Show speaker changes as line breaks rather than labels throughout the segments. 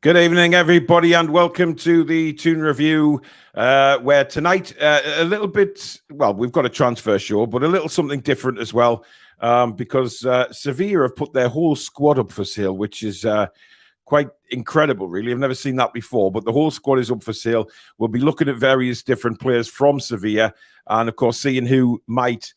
Good evening, everybody, and welcome to the Toon Review, where tonight, a little bit, well, we've got a transfer show, but a little something different as well, because Sevilla have put their whole squad up for sale, which is quite incredible, really. I've never seen that before, but the whole squad is up for sale. We'll be looking at various different players from Sevilla, and, of course, seeing who might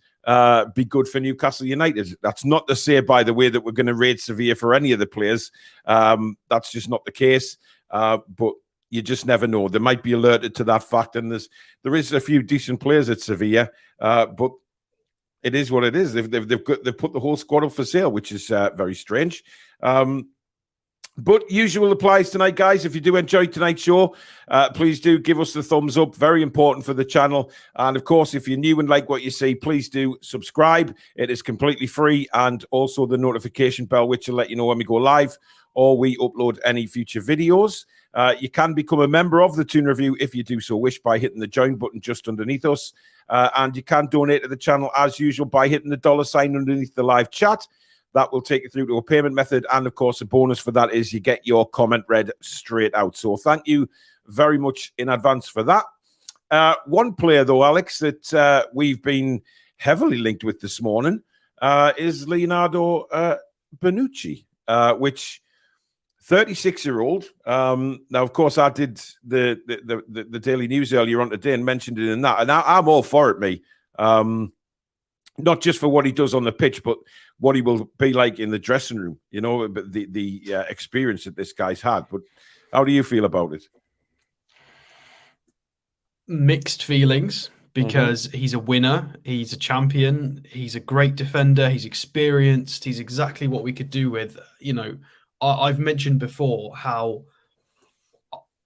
be good for Newcastle United. That's not to say, by the way, that we're going to raid Sevilla for any of the players. That's just not the case. But you just never know. They might be alerted to that fact, and there is a few decent players at Sevilla, but it is what it is. They've put the whole squad up for sale, which is very strange. But usual applies tonight, guys. If you do enjoy tonight's show, please do give us the thumbs up. Very important for the channel. And, of course, if you're new and like what you see, please do subscribe. It is completely free. And also the notification bell, which will let you know when we go live or we upload any future videos. You can become a member of the Toon Review if you do so wish by hitting the join button just underneath us. And you can donate to the channel, as usual, by hitting the $ underneath the live chat. That will take you through to a payment method. And, of course, a bonus for that is you get your comment read straight out. So thank you very much in advance for that. One player, though, Alex, that we've been heavily linked with this morning is Leonardo Bonucci, which 36-year-old. Now, of course, I did the Daily News earlier on today and mentioned it in that. And I'm all for it, me. Not just for what he does on the pitch, but what he will be like in the dressing room, you know, the experience that this guy's had. But how do you feel about it?
Mixed feelings, because he's a winner, he's a champion, he's a great defender, he's experienced, he's exactly what we could do with. You know, I've mentioned before how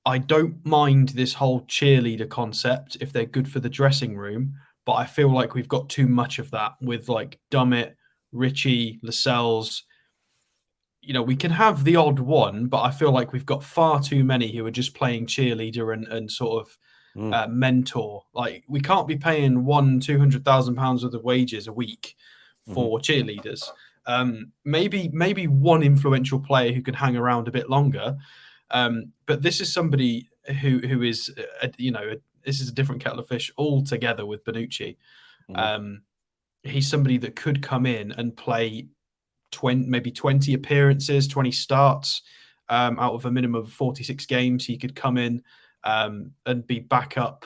I don't mind this whole cheerleader concept if they're good for the dressing room. But I feel like we've got too much of that with like Dummett, Richie, Lascelles. You know, we can have the odd one, but I feel like we've got far too many who are just playing cheerleader and sort of mentor. Like, we can't be paying £200,000 worth of wages a week for cheerleaders. Maybe one influential player who can hang around a bit longer. But this is somebody who is, this is a different kettle of fish altogether with Bonucci. He's somebody that could come in and play maybe 20 appearances, 20 starts out of a minimum of 46 games. He could come in and be back up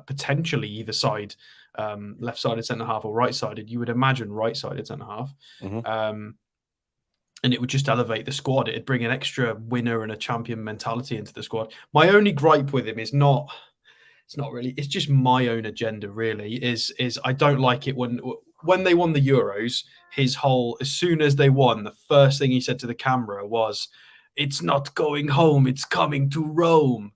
potentially either side, left-sided centre-half or right-sided. You would imagine right-sided centre-half. And it would just elevate the squad. It'd bring an extra winner and a champion mentality into the squad. My only gripe with him is not... It's not really. It's just my own agenda. Really, is I don't like it when they won the Euros. His whole, as soon as they won, the first thing he said to the camera was, "It's not going home. It's coming to Rome,"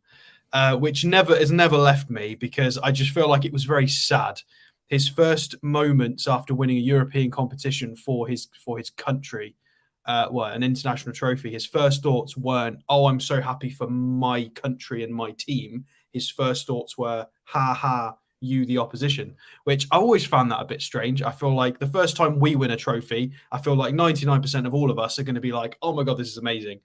which has never left me, because I just feel like it was very sad. His first moments after winning a European competition for his country, an international trophy. His first thoughts weren't, "Oh, I'm so happy for my country and my team." His first thoughts were, "Ha ha, you the opposition," which I always found that a bit strange. I feel like the first time we win a trophy, I feel like 99% of all of us are going to be like, "Oh my God, this is amazing."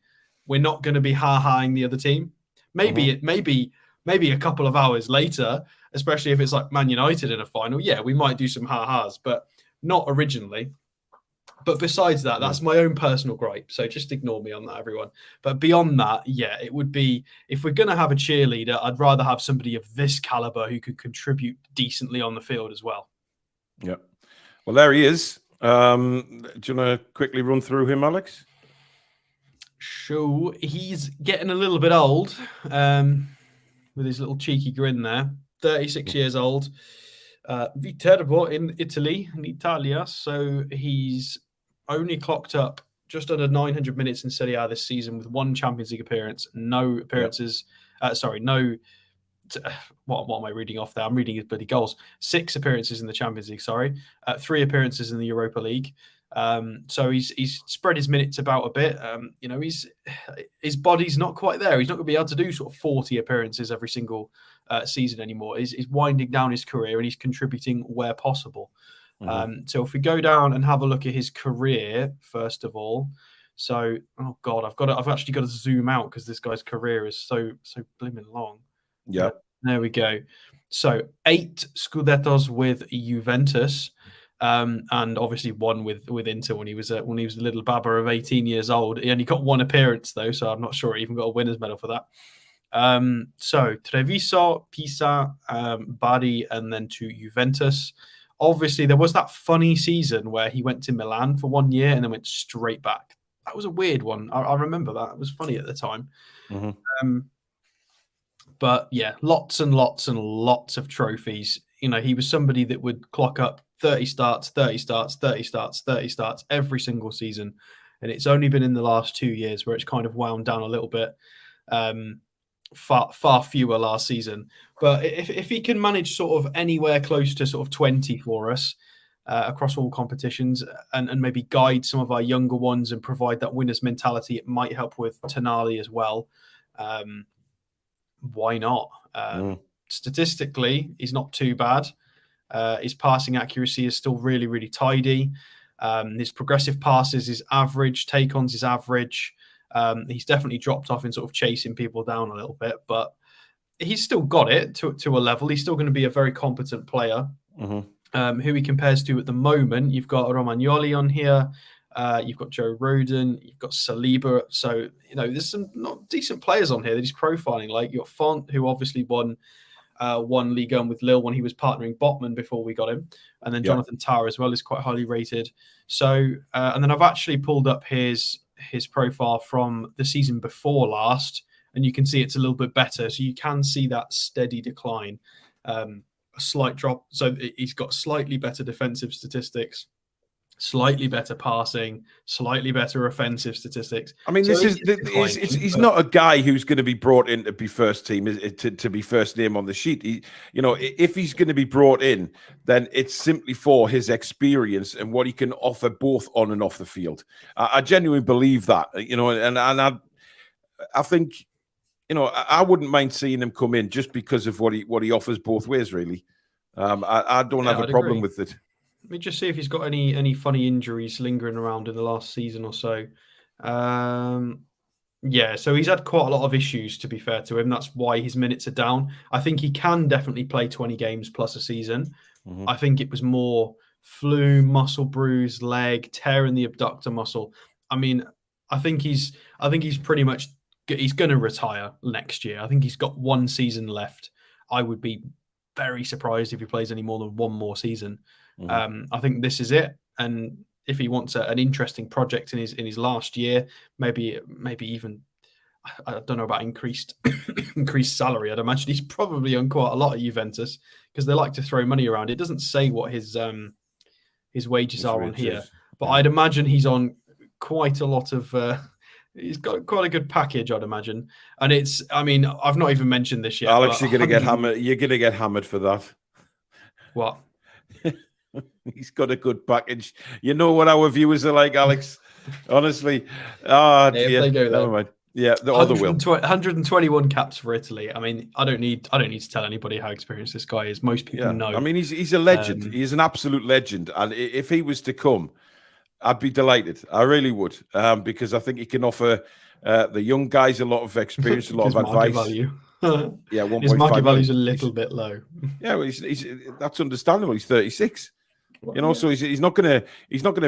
We're not going to be ha-haing the other team. Maybe maybe a couple of hours later, especially if it's like Man United in a final. Yeah, we might do some ha-has, but not originally. But besides that, that's my own personal gripe. So just ignore me on that, everyone. But beyond that, yeah, it would be, if we're going to have a cheerleader, I'd rather have somebody of this caliber who could contribute decently on the field as well.
Yeah. Well, there he is. Do you want to quickly run through him, Alex?
So he's getting a little bit old, with his little cheeky grin there. 36 years old. Viterbo in Italy, in Italia. So he's only clocked up just under 900 minutes in Serie A this season with 1 Champions League appearance, no appearances. What am I reading off there? I'm reading his bloody goals. 6 appearances in the Champions League, 3 appearances in the Europa League. So he's spread his minutes about a bit. His body's not quite there. He's not going to be able to do sort of 40 appearances every single season anymore. He's winding down his career and he's contributing where possible. So if we go down and have a look at his career, first of all. So, oh God, I've actually got to zoom out because this guy's career is so blooming long.
Yeah.
There we go. So 8 Scudettos with Juventus, and obviously 1 with Inter when he was a little baba of 18 years old. He only got 1 appearance though, so I'm not sure he even got a winner's medal for that. So Treviso, Pisa, Bari, and then to Juventus. Obviously, there was that funny season where he went to Milan for 1 year and then went straight back. That was a weird one. I remember that. It was funny at the time. But yeah, lots and lots and lots of trophies. He was somebody that would clock up 30 starts, 30 starts, 30 starts, 30 starts every single season. And it's only been in the last 2 years where it's kind of wound down a little bit. Far fewer last season. But if he can manage sort of anywhere close to sort of 20 for us across all competitions and maybe guide some of our younger ones and provide that winner's mentality, it might help with Tonali as well. Why not? Statistically, he's not too bad. His passing accuracy is still really, really tidy. His progressive passes is average. Take-ons is average. He's definitely dropped off in sort of chasing people down a little bit, but he's still got it to a level. He's still going to be a very competent player. Who he compares to at the moment, you've got Romagnoli on here. You've got Joe Rodon, you've got Saliba. So, there's some not decent players on here that he's profiling. Like you've got Font, who obviously won Ligue 1 with Lille when he was partnering Botman before we got him. And then Jonathan Tah as well is quite highly rated. So, and then I've actually pulled up his profile from the season before last, and you can see it's a little bit better. So you can see that steady decline, a slight drop. So he's got slightly better defensive statistics, slightly better passing, slightly better offensive statistics.
I mean,
so
he's not a guy who's going to be brought in to be first team, to be first name on the sheet. If he's going to be brought in, then it's simply for his experience and what he can offer both on and off the field. I genuinely believe that, and I think, I wouldn't mind seeing him come in just because of what he offers both ways, really. I don't have a problem with it.
Let me just see if he's got any funny injuries lingering around in the last season or so. So he's had quite a lot of issues, to be fair to him. That's why his minutes are down. I think he can definitely play 20 games plus a season. I think it was more flu, muscle bruise, leg, tear in the abductor muscle. I mean, I think he's pretty much, he's going to retire next year. I think he's got 1 season left. I would be very surprised if he plays any more than 1 more season. I think this is it, and if he wants an interesting project in his last year, maybe even, I don't know about increased salary. I'd imagine he's probably on quite a lot at Juventus because they like to throw money around. It doesn't say what his wages are on here, but I'd imagine he's on quite a lot of. He's got quite a good package, I'd imagine, and I've not even mentioned this yet.
Alex, you're going to get hammered. You're going to get hammered for that.
What?
He's got a good package. You know what our viewers are like, Alex. Honestly, they go never mind. Yeah, the other will.
121 caps for Italy. I mean, I don't need to tell anybody how experienced this guy is. Most people know.
I mean, he's a legend. He's an absolute legend. And if he was to come, I'd be delighted. I really would, because I think he can offer the young guys a lot of experience, a lot of advice. Value. Yeah,
his market value is a little bit low.
Yeah, well, that's understandable. He's 36. So he's not gonna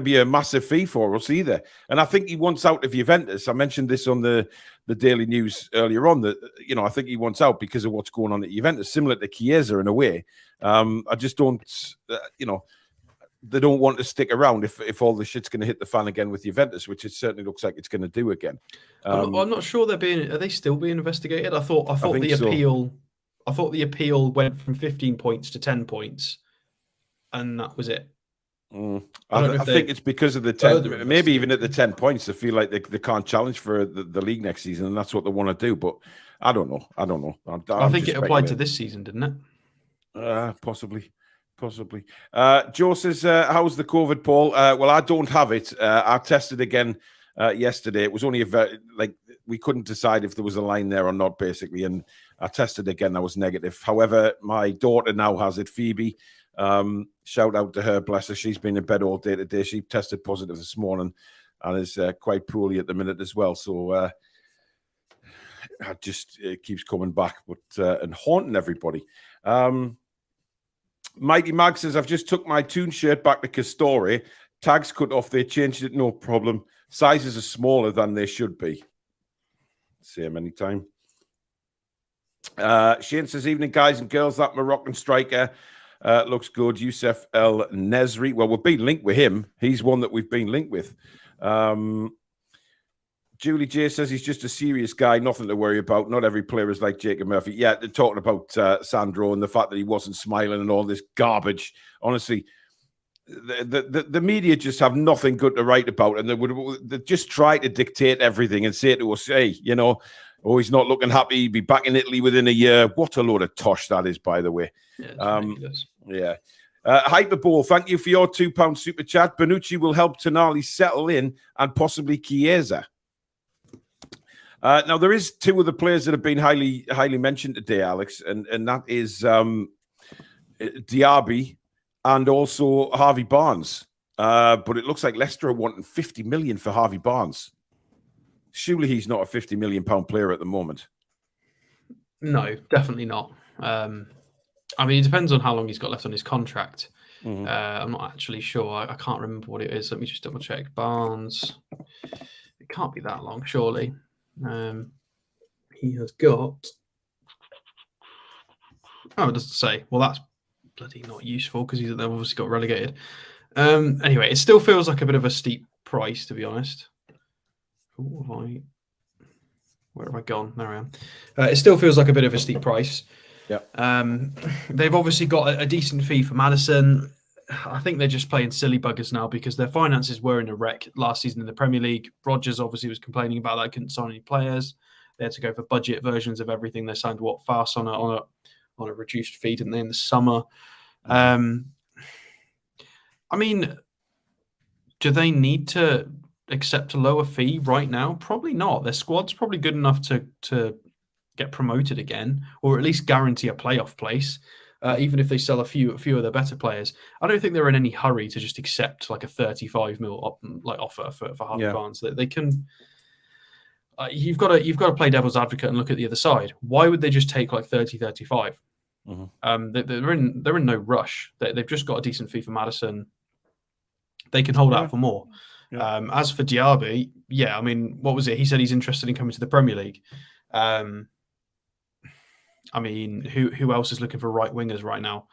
be a massive fee for us either. And I think he wants out of Juventus. I mentioned this on the Daily News earlier on that I think he wants out because of what's going on at Juventus, similar to Chiesa in a way. I just don't, they don't want to stick around if all the shit's going to hit the fan again with Juventus, which it certainly looks like it's going to do again.
I'm not sure are they still being investigated? I thought the appeal. I thought the appeal went from 15 points to 10 points. And that was it.
I think it's because of the 10, maybe even at the 10 points, they feel like they can't challenge for the league next season, and that's what they want to do. But I don't know.
I think it applied to this season, didn't it?
Possibly. Joe says, how's the COVID, Paul? Well, I don't have it. I tested again yesterday. It was only we couldn't decide if there was a line there or not, basically. And I tested again. I was negative. However, my daughter now has it, Phoebe. Shout out to her, bless her. She's been in bed all day today. She tested positive this morning and is quite poorly at the minute as well. So it keeps coming back, but and haunting everybody. Mighty Mag says, I've just took my Toon shirt back to Castore. Tags cut off. They changed it, no problem. Sizes are smaller than they should be. Same anytime. Shane says, evening, guys and girls. That Moroccan striker looks good. Youssef En-Nesyri. Well, we've been linked with him. He's one that we've been linked with. Julie J says he's just a serious guy, nothing to worry about. Not every player is like Jacob Murphy. Yeah, they're talking about Sandro and the fact that he wasn't smiling and all this garbage. Honestly, the media just have nothing good to write about, and they just try to dictate everything and say to us, hey, oh, he's not looking happy. He'll be back in Italy within a year. What a load of tosh that is, by the way.
Yeah,
Hyperball, thank you for your £2 super chat. Bonucci will help Tonali settle in and possibly Chiesa. Now, there is two of the players that have been highly mentioned today, Alex, and that is Diaby and also Harvey Barnes. But it looks like Leicester are wanting 50 million for Harvey Barnes. Surely he's not a 50 million pound player at the moment.
No, definitely not. I mean, it depends on how long he's got left on his contract.
Mm-hmm.
I'm not actually sure. I can't remember what it is. Let me just double check. Barnes. It can't be that long, surely. He has got. Oh, it doesn't say. Well, that's bloody not useful because they've obviously got relegated. Anyway, it still feels like a bit of a steep price, to be honest. Where have I gone? There I am. It still feels like a bit of a steep price.
Yeah.
They've obviously got a decent fee for Maddison. I think they're just playing silly buggers now because their finances were in a wreck last season in the Premier League. Rodgers obviously was complaining about that, couldn't sign any players. They had to go for budget versions of everything. They signed fast on a reduced fee, didn't they, in the summer? I mean, do they need to accept a lower fee right now? Probably not. Their squad's probably good enough to get promoted again, or at least guarantee a playoff place. Even if they sell a few of their better players, I don't think they're in any hurry to just accept like a 35 mil offer for Harvey Barnes. They can. You've got to play devil's advocate and look at the other side. Why would they just take like 30, 35? Mm-hmm. They're in no rush. They've just got a decent fee for Maddison. They can hold out for more. Yeah. As for Diaby, I mean, what was it? He said he's interested in coming to the Premier League. I mean, who else is looking for right wingers right now?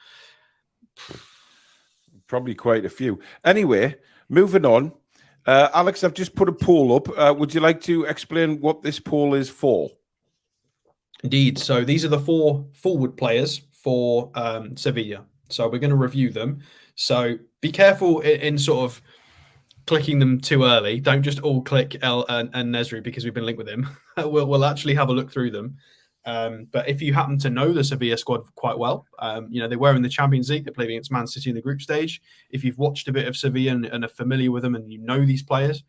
Probably quite a few. Anyway, moving on. Alex, I've just put a poll up. Would you like to explain what this poll is for?
Indeed. So these are the 4 forward players for Sevilla. So we're going to review them. So be careful in sort of clicking them too early. Don't just all click En-Nesyri because we've been linked with him. We'll actually have a look through them. But if you happen to know the Sevilla squad quite well, they were in the Champions League. They played against Man City in the group stage. If you've watched a bit of Sevilla and are familiar with them and you know these players,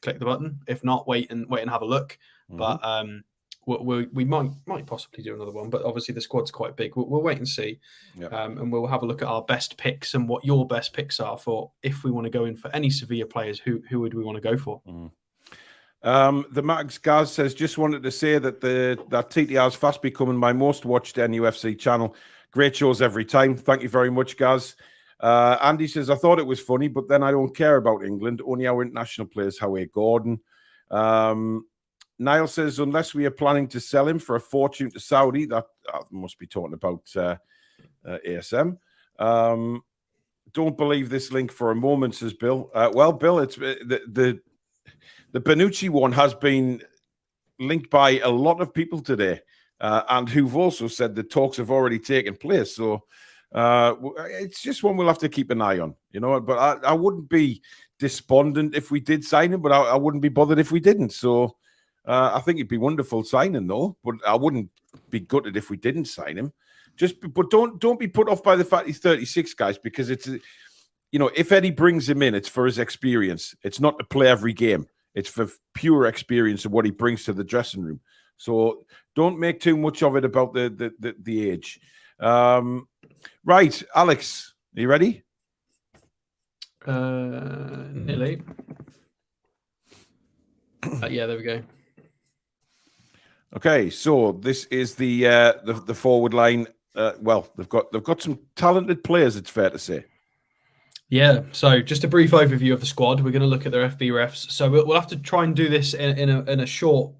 click the button. If not, wait and have a look. Mm-hmm. But we might possibly do another one. But obviously the squad's quite big. We'll wait and see. Yep. And we'll have a look at our best picks and what your best picks are for if we want to go in for any Sevilla players. Who would we want to go for?
Mm. The Max Gaz says, just wanted to say that that TTR is fast becoming my most watched NUFC channel. Great shows every time. Thank you very much, Gaz. Andy says, I thought it was funny, but then I don't care about England. Only our international players, Howie Gordon. Niall says, unless we are planning to sell him for a fortune to Saudi, that must be talking about ASM. Don't believe this link for a moment, says Bill. Well, Bill, it's the Bonucci one has been linked by a lot of people today, and who've also said the talks have already taken place. So It's just one we'll have to keep an eye on, you know. But I wouldn't be despondent if we did sign him, but I wouldn't be bothered if we didn't. So I think it'd be wonderful signing, though. But I wouldn't be gutted if we didn't sign him. But don't be put off by the fact he's 36, guys, because it's, you know, if Eddie brings him in, it's for his experience. It's not to play every game. It's for pure experience of what he brings to the dressing room. So don't make too much of it about the age. Right, Alex, are you ready?
Nearly. Yeah, there we go.
Okay, so this is the forward line. Well, they've got some talented players, it's fair to say.
Yeah, so just a brief overview of the squad. We're going to look at their FB refs. So we'll have to try and do this in a short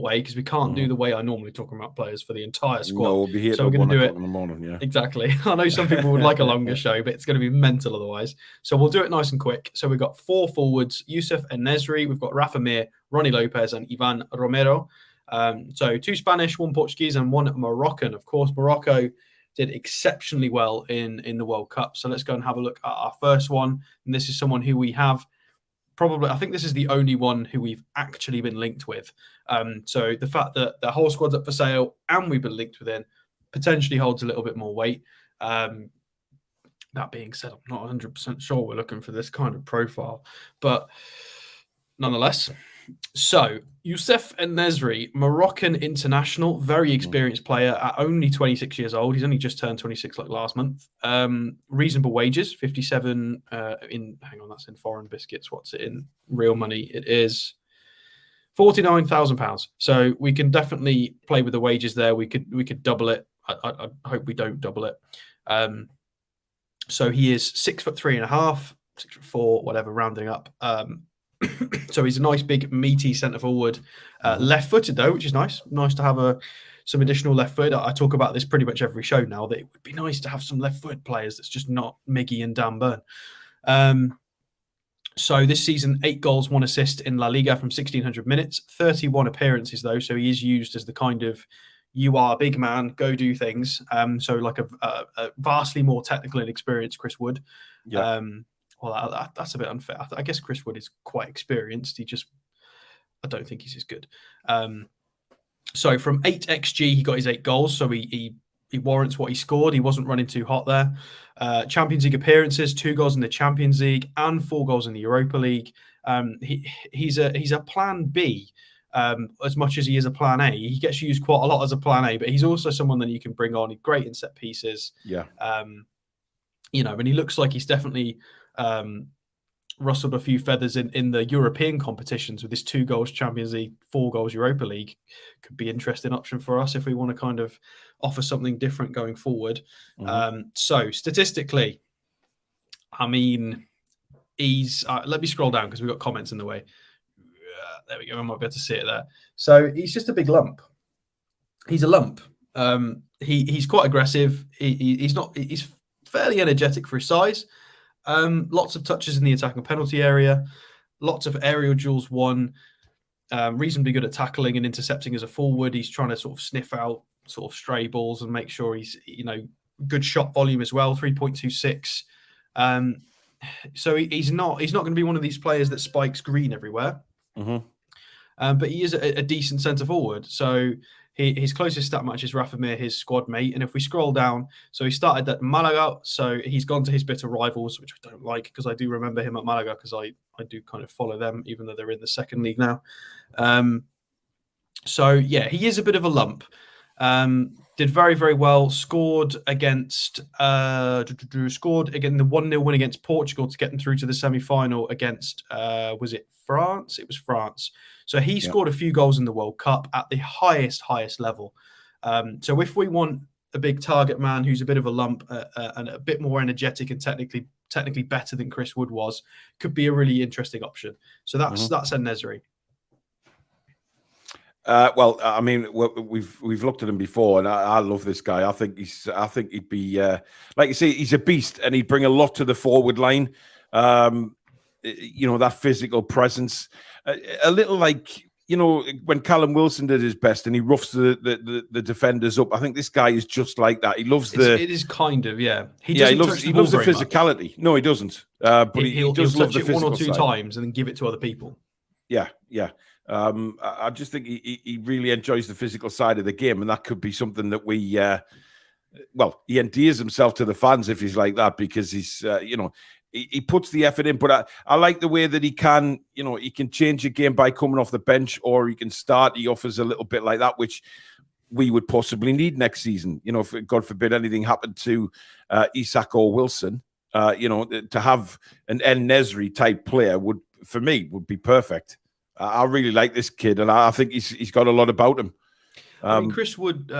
way, because we can't do the way I normally talk about players for the entire squad.
No, we'll be here
so
till 1 o'clock
in
the morning. Yeah,
exactly. I know some people would like a longer show, but it's going to be mental otherwise. So we'll do it nice and quick. So we've got 4 forwards: Youssef En-Nesyri, we've got Rafa Mir, Ronnie Lopez, and Ivan Romero. So 2 Spanish, 1 Portuguese, and 1 Moroccan. Of course, Morocco did exceptionally well in the World Cup. So let's go and have a look at our first one. And this is someone who we have probably, I think this is the only one who we've actually been linked with. So the fact that the whole squad's up for sale and we've been linked with him potentially holds a little bit more weight. That being said, I'm not 100% sure we're looking for this kind of profile, but nonetheless. So, Youssef En-Nesyri, Moroccan international, very experienced player at only 26 years old. He's only just turned 26 like last month. Reasonable wages, 57 hang on, that's in foreign biscuits. What's it in real money? It is £49,000. So we can definitely play with the wages there. We could double it. I hope we don't double it. So he is 6'3.5", 6'4", whatever, rounding up. So he's a nice, big, meaty centre forward. Left-footed, though, which is nice. Nice to have some additional left foot. I talk about this pretty much every show now, that it would be nice to have some left-footed players that's just not Miggy and Dan Burn. So this season, 8 goals, 1 assist in La Liga from 1,600 minutes. 31 appearances, though, so he is used as the kind of, you are a big man, go do things. So like a vastly more technical and experienced Chris Wood. Yeah. Well, that's a bit unfair. I guess Chris Wood is quite experienced. I don't think he's as good. So from 8 XG, he got his 8 goals. So he warrants what he scored. He wasn't running too hot there. Champions League appearances, 2 goals in the Champions League and 4 goals in the Europa League. He's a plan B as much as he is a plan A. He gets used quite a lot as a plan A, but he's also someone that you can bring on. He's great in set pieces. Yeah. You know, and he looks like he's definitely rustled a few feathers in the European competitions with his 2 goals Champions League, 4 goals Europa League. Could be an interesting option for us if we want to kind of offer something different going forward. So statistically, I mean, he's let me scroll down because we've got comments in the way. There we go. I might be able to see it there. So he's just a big lump. He's a lump. He's quite aggressive. He's fairly energetic for his size. Lots of touches in the attacking penalty area, lots of aerial duels won, reasonably good at tackling and intercepting as a forward. He's trying to sort of sniff out sort of stray balls and make sure he's, you know, good shot volume as well, 3.26. So he's not going to be one of these players that spikes green everywhere. But he is a decent centre forward. So his closest stat match is Rafa Mir, his squad mate. And if we scroll down, so he started at Malaga. So he's gone to his bitter rivals, which I don't like because I do remember him at Malaga because I do kind of follow them, even though they're in the second league now. So, yeah, he is a bit of a lump. Did very, very well. Scored against the 1-0 win against Portugal to get them through to the semi-final against, was it France? It was France. So he scored a few goals in the World Cup at the highest level. So if we want a big target man who's a bit of a lump and a bit more energetic and technically better than Chris Wood was, could be a really interesting option. So that's En-Nesyri.
Well, I mean, we've looked at him before, and I love this guy. I think he'd be like you say, he's a beast, and he'd bring a lot to the forward line. You know, that physical presence, a little like, you know, when Callum Wilson did his best and he roughs the defenders up, I think this guy is just like that. He loves
It is kind of, yeah.
He loves the physicality. Much. No, he doesn't. But he does love the physical
one or two
side.
times and then give it to other people.
Yeah. I just think he really enjoys the physical side of the game, and that could be something that we, he endears himself to the fans if he's like that, because he's, he puts the effort in. But I like the way that he can, he can change a game by coming off the bench, or he can start. He offers a little bit like that, which we would possibly need next season. If God forbid anything happened to Isak or Wilson, to have an En-Nesyri type player would be perfect. I really like this kid, and I think he's got a lot about him.
I mean, Chris Wood.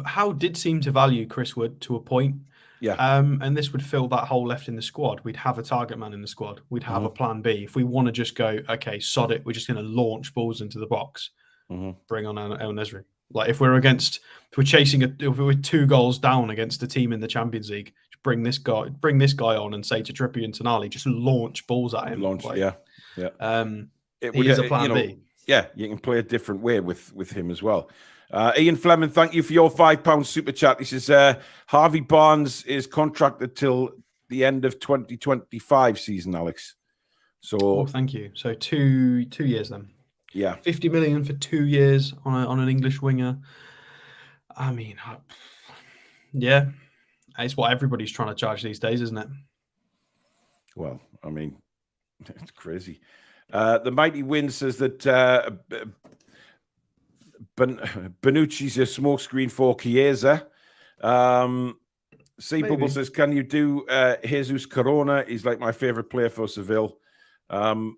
How did seem to value Chris Wood to a point.
Yeah.
And this would fill that hole left in the squad. We'd have a target man in the squad. We'd have a plan B. If we want to just go, okay, sod it, we're just going to launch balls into the box. Bring on En-Nesyri. Like if we're if we're 2 goals down against a team in the Champions League, just bring this guy on and say to Trippier and Tonali, just launch balls at him. He is a plan B.
Yeah, you can play a different way with him as well. Ian Fleming, thank you for your £5 super chat. He says Harvey Barnes is contracted till the end of 2025 season, Alex. So,
thank you. So 2 years then.
Yeah,
50 million for 2 years on an English winger. I mean, yeah, it's what everybody's trying to charge these days, isn't it?
Well, I mean, it's crazy. The Mighty Win says that Bonucci's a smokescreen for Chiesa. Bubble says, can you do Jesus Corona? He's like my favorite player for Seville. I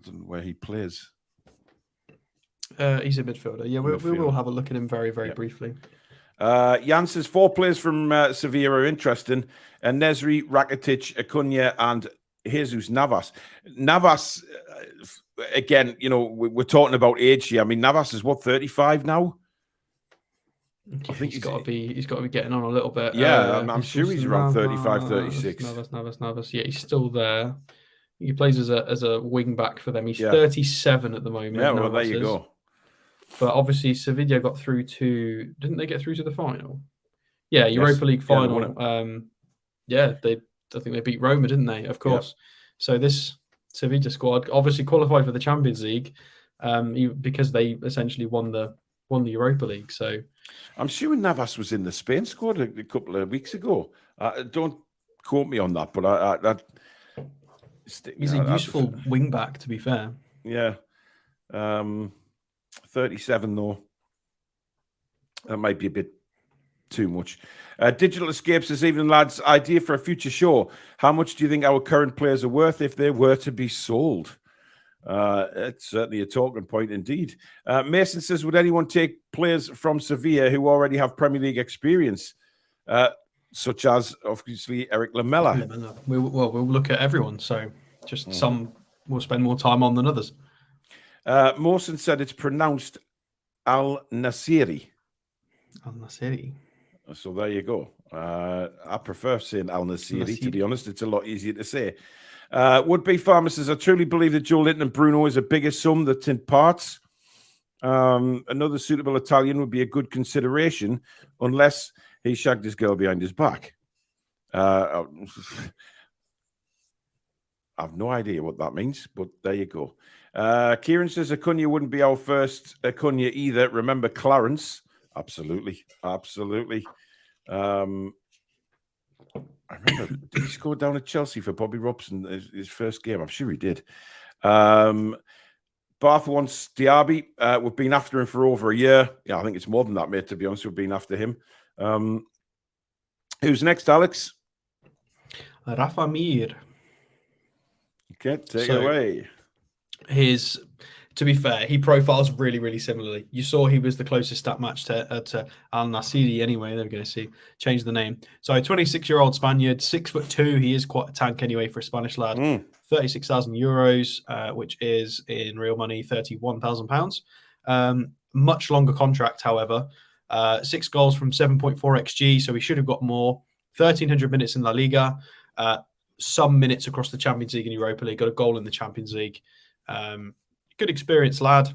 don't know where he plays.
He's a midfielder. Yeah, we will have a look at him very, very briefly.
Jan says 4 players from Sevilla are interesting. En-Nesyri, Rakitic, Acuna, and Jesus Navas. Navas, again, we're talking about age here. I mean, Navas is what, 35 now?
I think he's got to be getting on a little bit.
Yeah, I'm sure he's around 35, 36.
Navas. Yeah, he's still there. He plays as a wing back for them. He's 37 at the moment.
Yeah, well, there you go.
But obviously, Sevilla got through didn't they get through to the final? Yeah, Europa League final. I think they beat Roma, didn't they? Of course. Yeah. So this Sevilla squad obviously qualified for the Champions League because they essentially won the Europa League. So
I'm sure Navas was in the Spain squad a couple of weeks ago. Don't quote me on that, but
he's a useful wing back, to be fair.
Yeah. 37 though. That might be a bit too much. Digital Escapes this evening, lads. Idea for a future show. How much do you think our current players are worth if they were to be sold? It's certainly a talking point indeed. Mason says, would anyone take players from Sevilla who already have Premier League experience, such as obviously Eric Lamela?
We'll look at everyone. So just some we'll spend more time on than others.
Mawson said it's pronounced Al-Nesyri.
Al-Nesyri.
So there you go. I prefer saying Al-Nesyri, to be honest. It's a lot easier to say. Would-be Farmer says, I truly believe that Joe Linton and Bruno is a bigger sum that's in parts. Another suitable Italian would be a good consideration, unless he shagged his girl behind his back. I have no idea what that means, but there you go. Kieran says Acuna wouldn't be our first Acuna either. Remember Clarence? Absolutely. I remember, did he score down at Chelsea for Bobby Robson his first game? I'm sure he did. Bath wants Diaby. We've been after him for over a year. Yeah, I think it's more than that, mate, to be honest. We've been after him. Who's next, Alex?
Rafa Mir.
Okay, take it away.
To be fair, he profiles really, really similarly. You saw he was the closest stat match to Al-Nesyri anyway. They're going to change the name. So 26-year-old Spaniard, 6'2". He is quite a tank anyway for a Spanish lad. 36,000 euros, which is in real money, £31,000. Much longer contract, however. 6 goals from 7.4 XG, so he should have got more. 1,300 minutes in La Liga. Some minutes across the Champions League and Europa League. Got a goal in the Champions League. good experienced lad.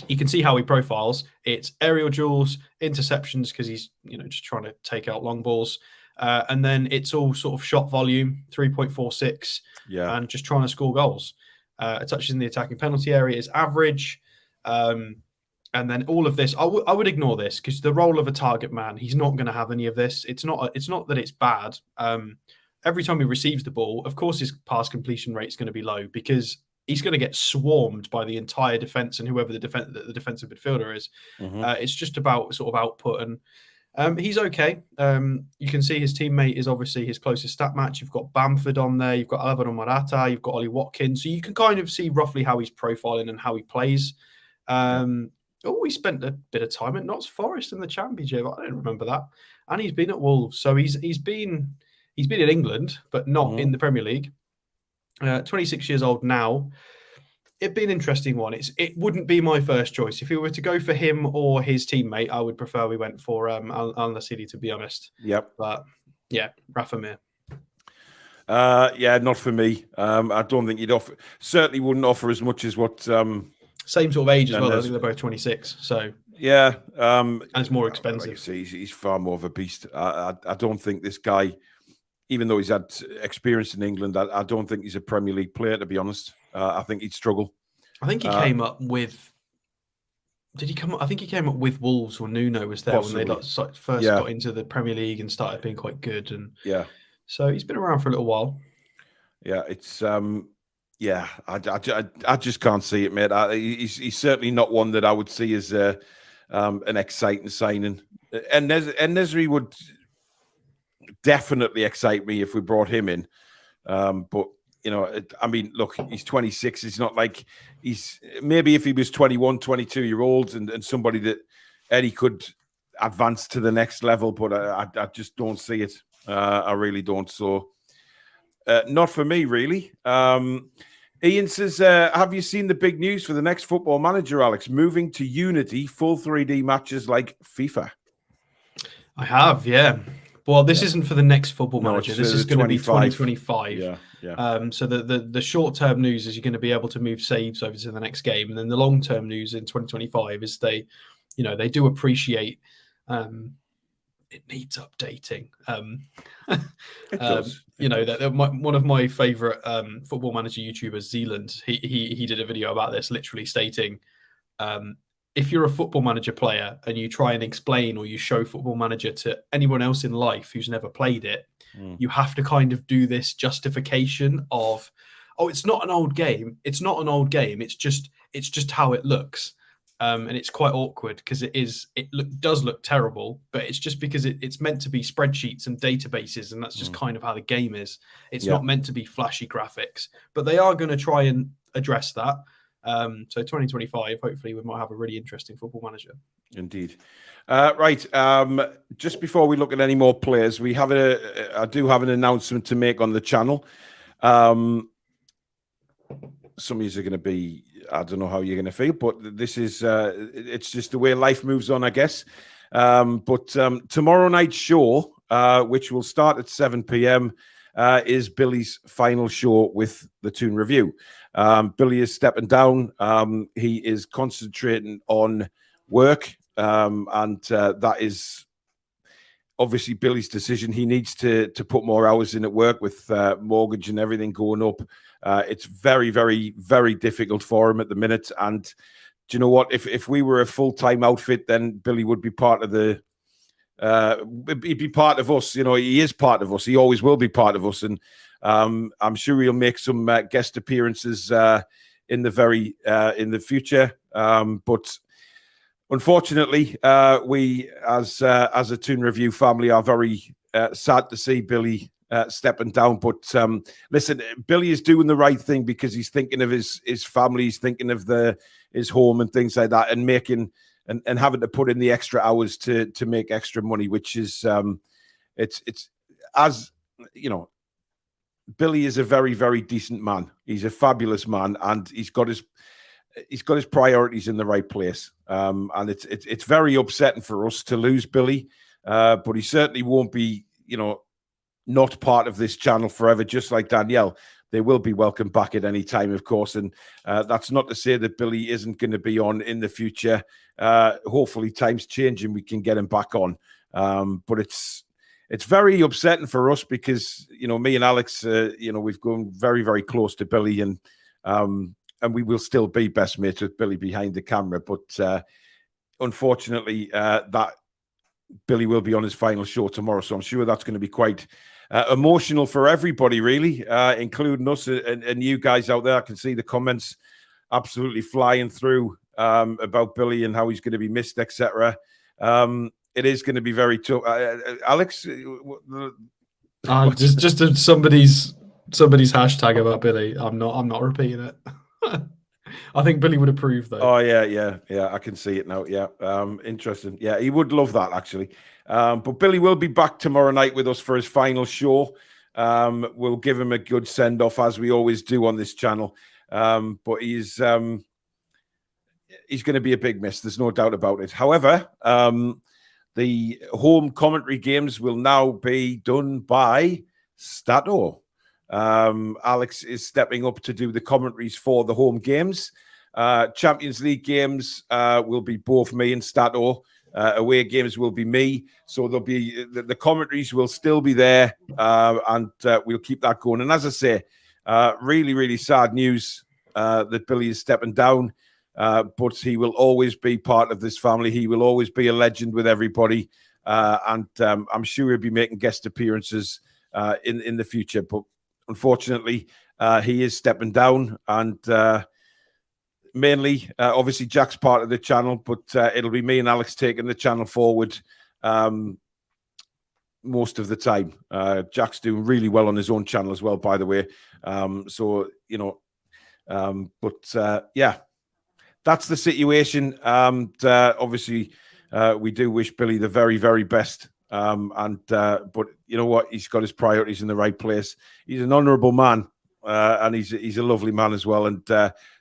You can see how he profiles. It's aerial duels, interceptions because he's just trying to take out long balls, and then it's all sort of shot volume, 3.46, and just trying to score goals. Touches in the attacking penalty area is average, and then all of this. I would ignore this because the role of a target man, he's not going to have any of this. It's not that it's bad. Every time he receives the ball, of course, his pass completion rate is going to be low because he's going to get swarmed by the entire defense and whoever the defensive midfielder is. It's just about sort of output, and he's okay. You can see his teammate is obviously his closest stat match. You've got Bamford on there, you've got Alvaro Morata, you've got Ollie Watkins, so you can kind of see roughly how he's profiling and how he plays. He spent a bit of time at Notts Forest in the Championship. I don't remember that, and he's been at Wolves, so he's been in England, but not in the Premier League. 26 years old now. It'd be an interesting one. It wouldn't be my first choice. If we were to go for him or his teammate, I would prefer we went for En-Nesyri, to be honest.
Yep.
But yeah, Rafa Mir.
Not for me. I don't think certainly wouldn't offer as much as what.
Same sort of age as well. I think they're both 26. So
yeah,
and it's more expensive.
Like you see, he's far more of a beast. I don't think this guy, even though he's had experience in England, I don't think he's a Premier League player, to be honest. I think he'd struggle.
I think he came up with. Did he come up? I think he came up with Wolves when Nuno was there when they first got into the Premier League and started being quite good. And so he's been around for a little while. Yeah,
it's I just can't see it, mate. He's certainly not one that I would see as an exciting signing. And En-Nesyri would definitely excite me if we brought him in. But look, he's 26. He's not like maybe if he was 21, 22-year-olds and somebody that Eddie could advance to the next level, but I just don't see it. I really don't. So not for me, really. Ian says, have you seen the big news for the next Football Manager, Alex? Moving to Unity, full 3D matches like FIFA.
I have, yeah. Well, this isn't for the next Football Manager. This is going to be 2025.
Yeah.
So the short-term news is you're going to be able to move saves over to the next game, and then the long-term news in 2025 is they do appreciate it needs updating.
It does.
One of my favorite Football Manager YouTubers, Zealand, he did a video about this, literally stating, if you're a Football Manager player and you try and explain or you show Football Manager to anyone else in life who's never played it, you have to kind of do this justification of, it's not an old game. It's not an old game. It's just how it looks. And it's quite awkward because it does look terrible, but it's just because it's meant to be spreadsheets and databases, and that's just kind of how the game is. It's not meant to be flashy graphics, but they are going to try and address that. So 2025, hopefully we might have a really interesting Football Manager.
Indeed. Right. Just before we look at any more players, I do have an announcement to make on the channel. Some of you are going to be, I don't know how you're going to feel, but this is, it's just the way life moves on, I guess. But tomorrow night's show, which will start at 7 p.m, is Billy's final show with the Toon Review. Billy is stepping down. He is concentrating on work, and that is obviously Billy's decision. He needs to put more hours in at work with mortgage and everything going up. It's very, very, very difficult for him at the minute. And do you know what? If we were a full-time outfit, then Billy would be part of he'd be part of us. He is part of us. He always will be part of us. And I'm sure he'll make some guest appearances in the future. But unfortunately, we as a Toon Review family are very sad to see Billy stepping down. But listen, Billy is doing the right thing because he's thinking of his family, he's thinking of his home and things like that, and making and having to put in the extra hours to make extra money, which is it's as Billy is a very, very decent man. He's a fabulous man, and he's got his priorities in the right place. And it's very upsetting for us to lose Billy, but he certainly won't be, not part of this channel forever, just like Danielle. they will be welcome back at any time, of course. And that's not to say that Billy isn't going to be on in the future. Hopefully times change and we can get him back on. But it's very upsetting for us because, me and Alex, we've gone very, very close to Billy, and we will still be best mates with Billy behind the camera. But unfortunately, that Billy will be on his final show tomorrow. So I'm sure that's going to be quite emotional for everybody, really, including us and you guys out there. I can see the comments absolutely flying through about Billy and how he's going to be missed, etc. It is going to be very tough. Alex,
just somebody's hashtag about Billy. I'm not repeating it. I think Billy would approve, though.
Oh yeah. I can see it now. Yeah, interesting. Yeah, he would love that, actually. But Billy will be back tomorrow night with us for his final show. We'll give him a good send off, as we always do on this channel. But he's going to be a big miss. There's no doubt about it. However, the home commentary games will now be done by Stato. Alex is stepping up to do the commentaries for the home games. Champions League games will be both me and Stato. Away games will be me. So there'll be the commentaries will still be there, and we'll keep that going. And as I say, really, really sad news that Billy is stepping down. But he will always be part of this family. He will always be a legend with everybody. And I'm sure he'll be making guest appearances in the future. But unfortunately, he is stepping down. And mainly, obviously, Jack's part of the channel. But it'll be me and Alex taking the channel forward most of the time. Jack's doing really well on his own channel as well, by the way. Yeah. That's the situation. Obviously, we do wish Billy the very, very best. But you know what? He's got his priorities in the right place. He's an honourable man, and he's a lovely man as well, and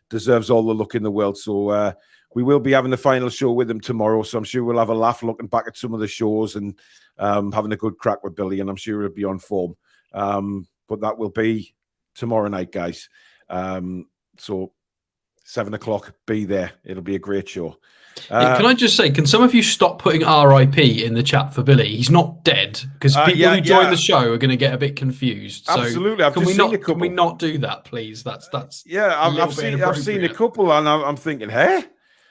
deserves all the luck in the world. So we will be having the final show with him tomorrow. So I'm sure we'll have a laugh looking back at some of the shows and having a good crack with Billy. And I'm sure he'll be on form. But that will be tomorrow night, guys. So 7 o'clock, be there. It'll be a great show.
Can I just say, can some of you stop putting RIP in the chat for Billy? He's not dead, because people who join the show are going to get a bit confused.
Absolutely.
So can we not do that, please? That's
I've seen a couple, and I'm thinking, hey,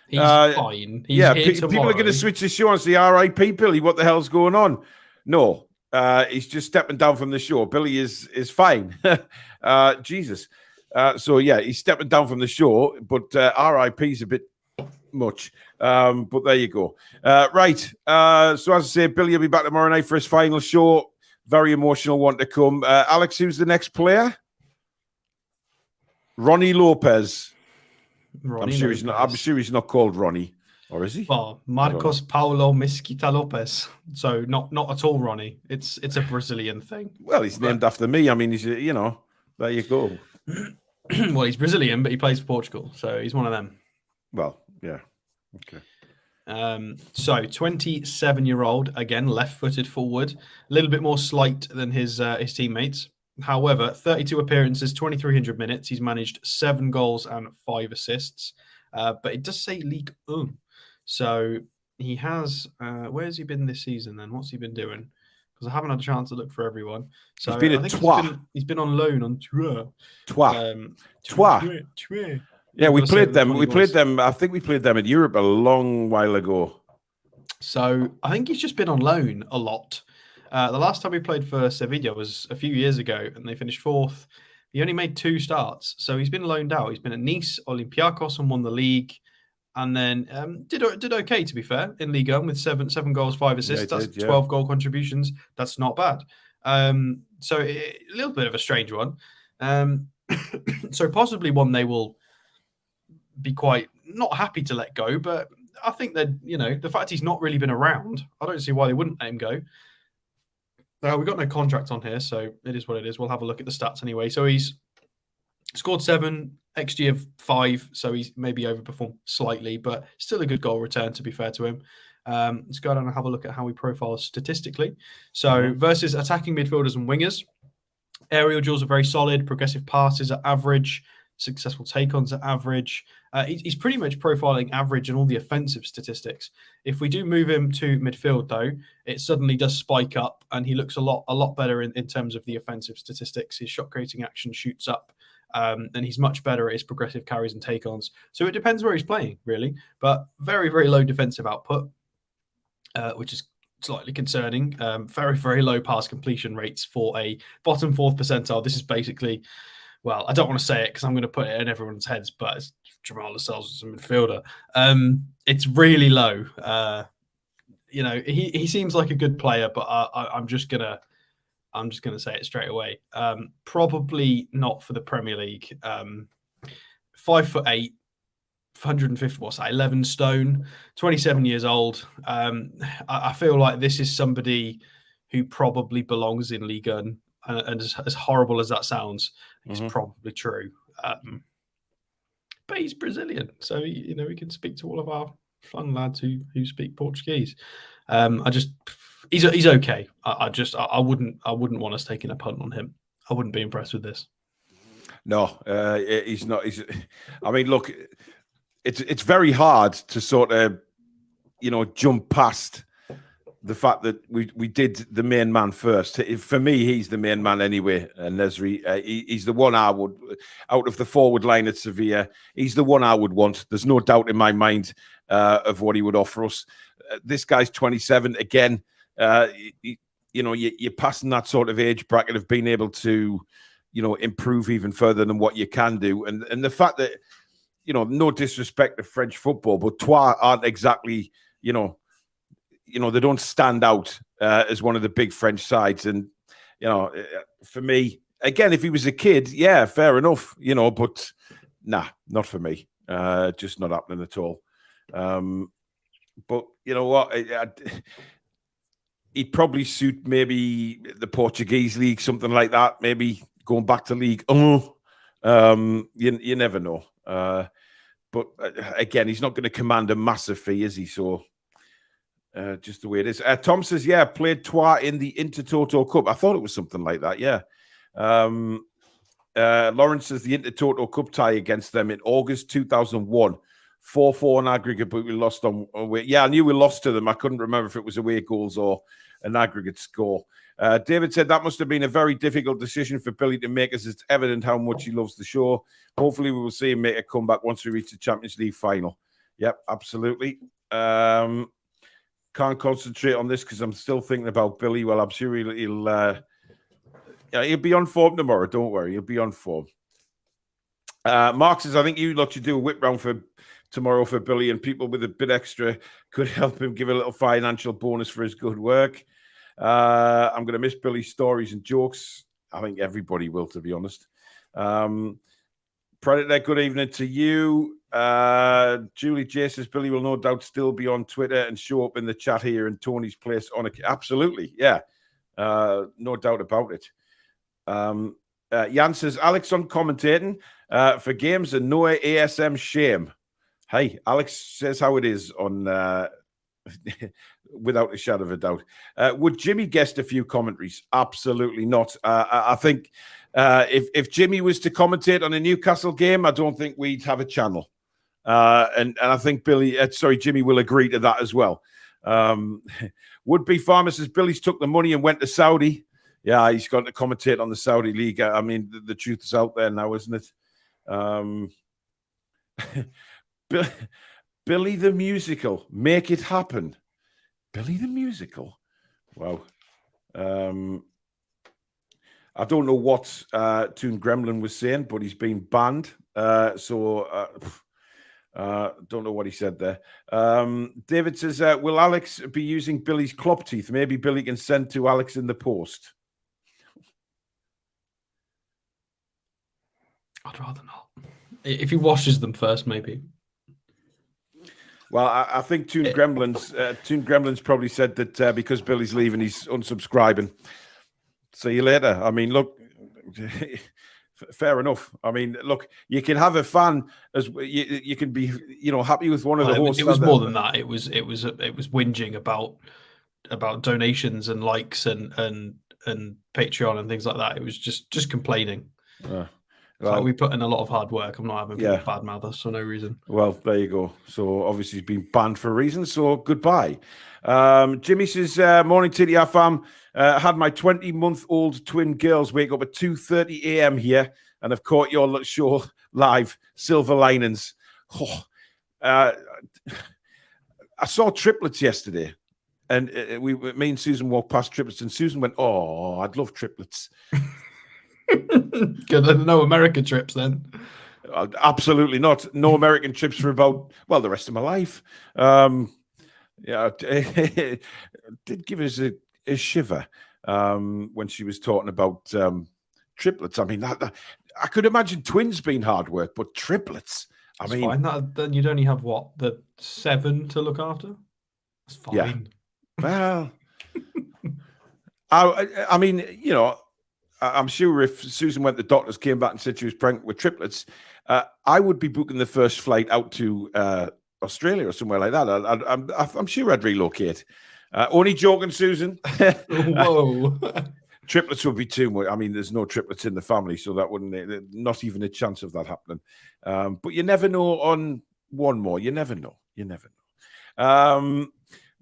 he's fine. He's here
people are going to switch the show and say RIP Billy. What the hell's going on? No, he's just stepping down from the show. Billy is fine. Jesus. So yeah, he's stepping down from the show, but RIP's a bit much. But there you go. Right. So as I say, Billy will be back tomorrow night for his final show. Very emotional one to come. Alex, who's the next player? Ronnie Lopez. I'm sure he's not called Ronnie, or is he?
Well, Marcos Paulo Mesquita Lopez. So not at all Ronnie. It's a Brazilian thing.
Well, he's named after me. I mean, he's there you go.
Well, he's Brazilian, but he plays for Portugal, so he's one of them.
Well, yeah. Okay.
So 27-year-old, again, left-footed forward, a little bit more slight than his teammates. However, 32 appearances, 2,300 minutes. He's managed 7 goals and 5 assists. But it does say League 1. So he has... where has he been this season then? What's he been doing? Because I haven't had a chance to look for everyone. So he's been on loan on Tour. Yeah,
we played them. I think we played them in Europe a long while ago.
So I think he's just been on loan a lot. The last time he played for Sevilla was a few years ago, and they finished 4th. He only made 2 starts, so he's been loaned out. He's been at Nice, Olympiacos, and won the league. And then did okay, to be fair, in Ligue 1 with 7 goals, 5 assists. That's 12 goal contributions. That's not bad. So a little bit of a strange one. So possibly one they will be quite not happy to let go. But I think that, the fact he's not really been around, I don't see why they wouldn't let him go. We've got no contract on here, so it is what it is. We'll have a look at the stats anyway. So he's scored 7, XG of 5, so he's maybe overperformed slightly, but still a good goal return, to be fair to him. Let's go down and have a look at how he profiles statistically. So versus attacking midfielders and wingers, Aerial duels are very solid. Progressive passes are average. Successful take-ons are average. He's pretty much profiling average in all the offensive statistics. If we do move him to midfield, though, it suddenly does spike up, and he looks a lot better in terms of the offensive statistics. His shot-creating action shoots up, and he's much better at his progressive carries and take-ons. So it depends where he's playing, really. But very, very low defensive output, which is slightly concerning. Very, very low pass completion rates for a bottom 4th percentile. This is basically... Well, I don't want to say it because I'm going to put it in everyone's heads, but it's Jamal Lascelles as a midfielder. It's really low. He seems like a good player, but I'm just gonna say it straight away. Probably not for the Premier League. 5'8", 150, 11 stone, 27 years old. I feel like this is somebody who probably belongs in Ligue 1. And as horrible as that sounds, it's probably true. But he's Brazilian, so we can speak to all of our fun lads who speak Portuguese. He's okay. I wouldn't want us taking a punt on him. I wouldn't be impressed with this.
No, he's not. I mean, look, it's very hard to sort of jump past the fact that we did the main man first. For me, he's the main man anyway. En-Nesyri, he's the one I would, out of the forward line at Sevilla, he's the one I would want. There's no doubt in my mind of what he would offer us. This guy's 27. Again, you're passing that sort of age bracket of being able to, improve even further than what you can do. And the fact that, no disrespect to French football, but Troyes aren't exactly, they don't stand out as one of the big French sides. And, for me, again, if he was a kid, yeah, fair enough, but nah, not for me. Just not happening at all. But you know what? He'd probably suit maybe the Portuguese league, something like that. Maybe going back to league. You never know. But again, he's not going to command a massive fee, is he? So just the way it is. Tom says, yeah, played Troyes in the Intertoto Cup. I thought it was something like that, yeah. Lawrence says the Intertoto Cup tie against them in August 2001. 4-4 on aggregate, but we lost on away. Yeah, I knew we lost to them. I couldn't remember if it was away goals or an aggregate score. David said that must have been a very difficult decision for Billy to make, as it's evident how much he loves the show. Hopefully we will see him make a comeback once we reach the Champions League final. Yep, absolutely. Can't concentrate on this because I'm still thinking about Billy. Well, I'm sure he'll be on form tomorrow. Don't worry, he'll be on form. Mark says, I think you lot should do a whip round for tomorrow for Billy, and people with a bit extra could help him give a little financial bonus for his good work. I'm going to miss Billy's stories and jokes. I think everybody will, to be honest. Predator, good evening to you. Julie J says, Billy will no doubt still be on Twitter and show up in the chat here in Tony's place. Absolutely, yeah. No doubt about it. Jan says, Alex on commentating for games and no ASM shame. Hey, Alex says how it is on without a shadow of a doubt. Would Jimmy guest a few commentaries? Absolutely not. I think if Jimmy was to commentate on a Newcastle game, I don't think we'd have a channel. And I think Jimmy will agree to that as well. Would-be farmer says Billy's took the money and went to Saudi. Yeah, he's got to commentate on the Saudi league. I mean, the truth is out there now, isn't it? Billy the musical, make it happen. Billy the musical. Wow. I don't know what Toon Gremlin was saying, but he's been banned. Don't know what he said there. David says, will Alex be using Billy's clop teeth? Maybe Billy can send to Alex in the post.
I'd rather not. If he washes them first, maybe.
Well, I think Toon Gremlins probably said that because Billy's leaving, he's unsubscribing. See you later. I mean, look, fair enough. I mean, look, you can have a fan as you can be, happy with one of the hosts.
It was more than that. It was whinging about donations and likes and and Patreon and things like that. It was just complaining.
Well,
like we put in a lot of hard work. I'm not having people badmouth us for no reason.
Well, there you go. So obviously he's been banned for a reason. So goodbye. Jimmy says, morning TDR fam. Had my 20-month-old twin girls wake up at 2:30 a.m. here, and I've caught your show live. Silver linings. Oh, I saw triplets yesterday, and me and Susan walked past triplets, and Susan went, "Oh, I'd love triplets."
Good. No American trips then.
Absolutely not. No American trips for about, well, the rest of my life. It did give us a shiver when she was talking about triplets. I mean, I could imagine twins being hard work, but triplets.
That's fine. Then you'd only have what, the 7 to look after? That's fine.
Yeah. Well, I mean, you know, I'm sure if Susan went to the doctors, came back and said she was pregnant with triplets, I would be booking the first flight out to Australia or somewhere like that. I'm sure I'd relocate. Only joking, Susan.
Whoa.
Triplets would be too much. I mean, there's no triplets in the family, so that wouldn't, not even a chance of that happening. But you never know on one more. You never know. You never know.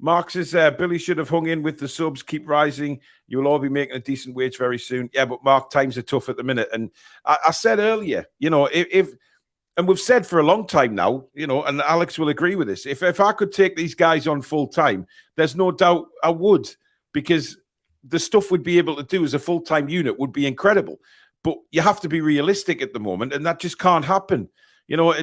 Mark says, Billy should have hung in with the subs. Keep rising. You'll all be making a decent wage very soon. Yeah, but Mark, times are tough at the minute. And I said earlier, you know, and we've said for a long time now, you know, and Alex will agree with this. If I could take these guys on full time, there's no doubt I would, because the stuff we'd be able to do as a full-time unit would be incredible. But you have to be realistic at the moment, and that just can't happen. You know,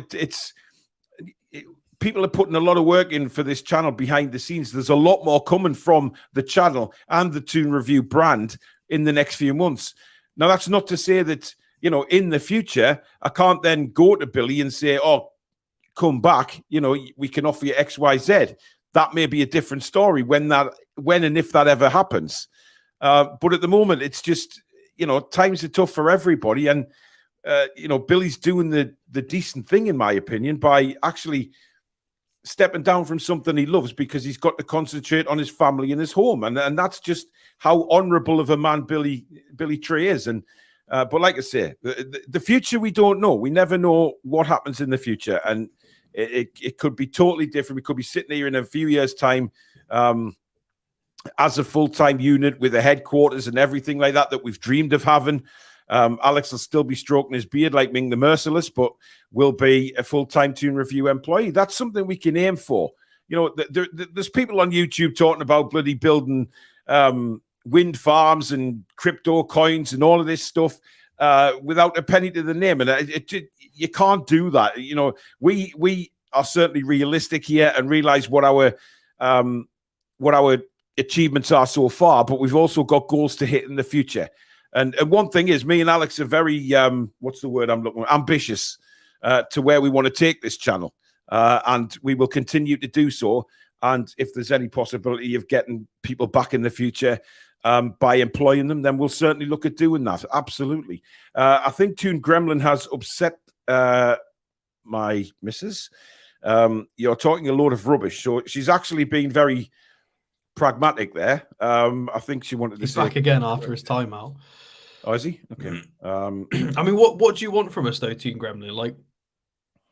people are putting a lot of work in for this channel behind the scenes. There's a lot more coming from the channel and the Toon Review brand in the next few months. Now, that's not to say that, you know, in the future, I can't then go to Billy and say, oh, come back, you know, we can offer you X, Y, Z. That may be a different story when and if that ever happens. But at the moment, it's just, you know, times are tough for everybody. And, you know, Billy's doing the decent thing, in my opinion, by actually stepping down from something he loves because he's got to concentrate on his family and his home. And that's just how honorable of a man Billy Trey is. And but like I say, the future, we don't know. We never know what happens in the future. And it could be totally different. We could be sitting here in a few years' time as a full-time unit with a headquarters and everything like that we've dreamed of having. Alex will still be stroking his beard like Ming the Merciless, but will be a full-time Toon Review employee. That's something we can aim for. You know, there's people on YouTube talking about bloody building wind farms and crypto coins and all of this stuff without a penny to the name. And you can't do that. You know, we are certainly realistic here and realize what our achievements are so far, but we've also got goals to hit in the future. And one thing is, me and Alex are very, what's the word I'm looking for? Ambitious to where we want to take this channel. And we will continue to do so. And if there's any possibility of getting people back in the future by employing them, then we'll certainly look at doing that. Absolutely. I think Toon Gremlin has upset my missus. You're talking a load of rubbish. So she's actually been very pragmatic there. I think she wanted to
He's
say
back again after his timeout.
Oh, is he? Okay.
I mean, what do you want from us, though, Toon Gremlin? Like,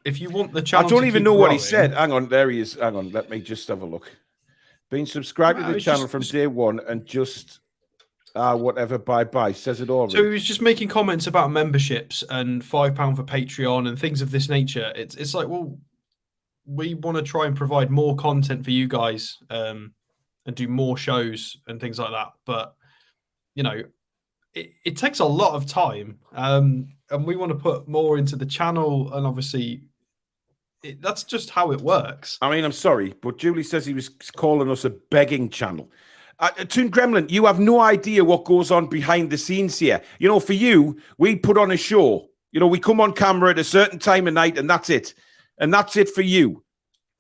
if you want the channel,
I don't even know what he said. Hang on, there he is. Hang on, let me just have a look. Been subscribed to the channel from day one and just whatever. Bye. Says it all.
So he was just making comments about memberships and £5 for Patreon and things of this nature. It's like, well, we want to try and provide more content for you guys and do more shows and things like that. But you know, it takes a lot of time, and we want to put more into the channel, and obviously that's just how it works.
I mean, I'm sorry, but Julie says he was calling us a begging channel. Toon Gremlin, you have no idea what goes on behind the scenes here. You know, for you, we put on a show. You know, we come on camera at a certain time of night, and that's it. And that's it for you,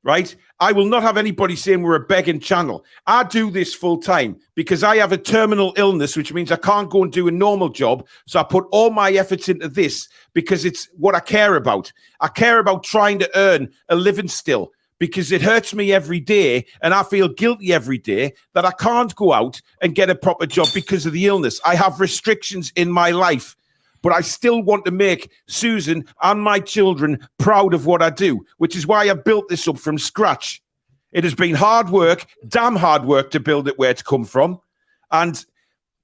right? I will not have anybody saying we're a begging channel. I do this full time because I have a terminal illness, which means I can't go and do a normal job. So I put all my efforts into this because it's what I care about. I care about trying to earn a living still. because it hurts me every day and I feel guilty every day that I can't go out and get a proper job because of the illness. I have restrictions in my life, but I still want to make Susan and my children proud of what I do, which is why I built this up from scratch. It has been hard work, damn hard work to build it where it's come from. And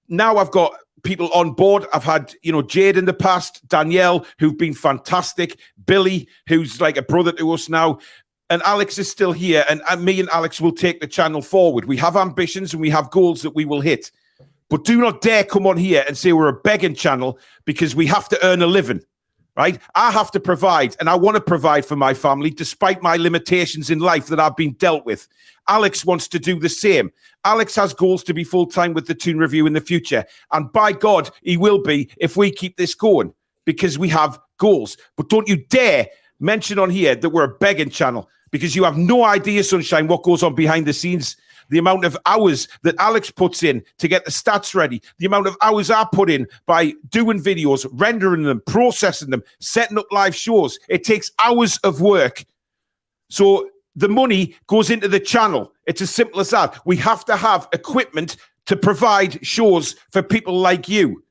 now I've got people on board. I've had, Jade in the past, Danielle, who've been fantastic, Billy, who's like a brother to us now, and Alex is still here, and me and Alex will take the channel forward. We have ambitions and we have goals that we will hit. But do not dare come on here and say we're a begging channel, because we have to earn a living, right? I have to provide, and I want to provide for my family despite my limitations in life that I've been dealt with. Alex wants to do the same. Alex has goals to be full-time with the Toon Review in the future. And by God, he will be if we keep this going, because we have goals. But don't you dare mention on here that we're a begging channel, because you have no idea, Sunshine, what goes on behind the scenes. The amount of hours that Alex puts in to get the stats ready, the amount of hours I put in by doing videos, rendering them, processing them, setting up live shows. It takes hours of work. So the money goes into the channel. It's as simple as that. We have to have equipment to provide shows for people like you.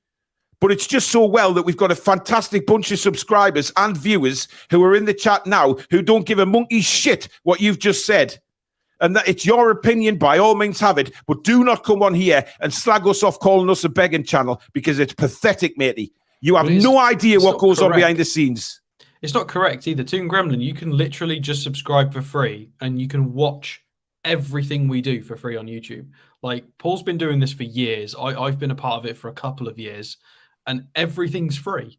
But it's just so well that we've got a fantastic bunch of subscribers and viewers who are in the chat now who don't give a monkey's shit what you've just said. And that it's your opinion, by all means have it, but do not come on here and slag us off calling us a begging channel, because it's pathetic, matey. You have no idea what goes on behind the scenes.
It's not correct either. Toon Gremlin, you can literally just subscribe for free and you can watch everything we do for free on YouTube. Like, Paul's been doing this for years. I've been a part of it for a couple of years, and everything's free.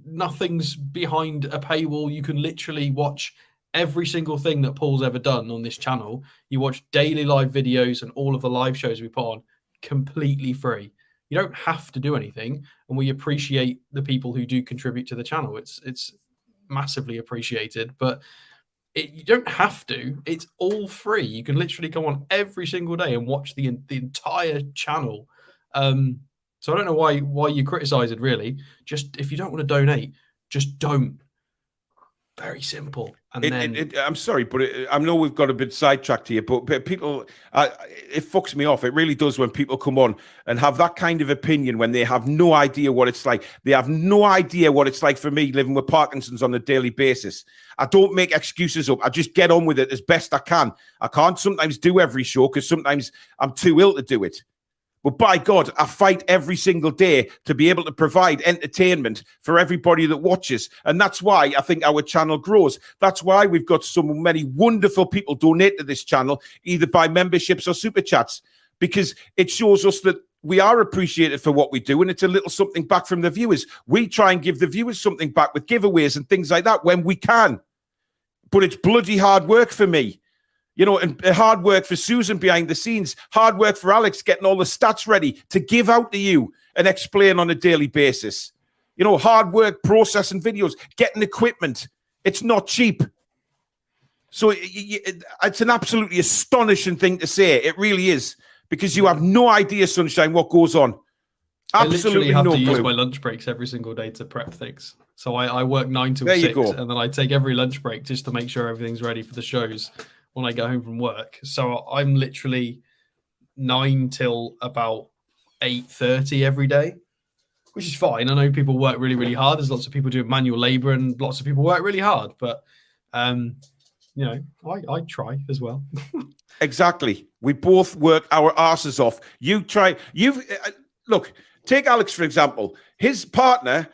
Nothing's behind a paywall. You can literally watch every single thing that Paul's ever done on this channel. You watch daily live videos and all of the live shows we put on completely free. You don't have to do anything, and we appreciate the people who do contribute to the channel. It's massively appreciated, but you don't have to. It's all free. You can literally come on every single day and watch the entire channel. So I don't know why you criticize it, really. Just, if you don't want to donate, just don't. Very simple. And
I'm sorry, but I know we've got a bit sidetracked here, but people, it fucks me off. It really does when people come on and have that kind of opinion when they have no idea what it's like. They have no idea what it's like for me living with Parkinson's on a daily basis. I don't make excuses up. I just get on with it as best I can. I can't sometimes do every show because sometimes I'm too ill to do it. But by God, I fight every single day to be able to provide entertainment for everybody that watches. And that's why I think our channel grows. That's why we've got so many wonderful people donate to this channel, either by memberships or super chats, because it shows us that we are appreciated for what we do, and it's a little something back from the viewers. We try and give the viewers something back with giveaways and things like that when we can. But it's bloody hard work for me. And hard work for Susan behind the scenes, hard work for Alex getting all the stats ready to give out to you and explain on a daily basis. Hard work processing videos, getting equipment. It's not cheap. So it's an absolutely astonishing thing to say. It really is, because you have no idea, Sunshine, what goes on. Absolutely
I literally have
no
to
clue.
use my lunch breaks every single day to prep things. So I work 9 till 6, and then I take every lunch break just to make sure everything's ready for the shows when I go home from work. So I'm literally 9 till about 8:30 every day, which is fine. I know people work really, really hard. There's lots of people doing manual labor and lots of people work really hard, but I try as well.
Exactly. We both work our asses off. Look, take Alex, for example. His partner,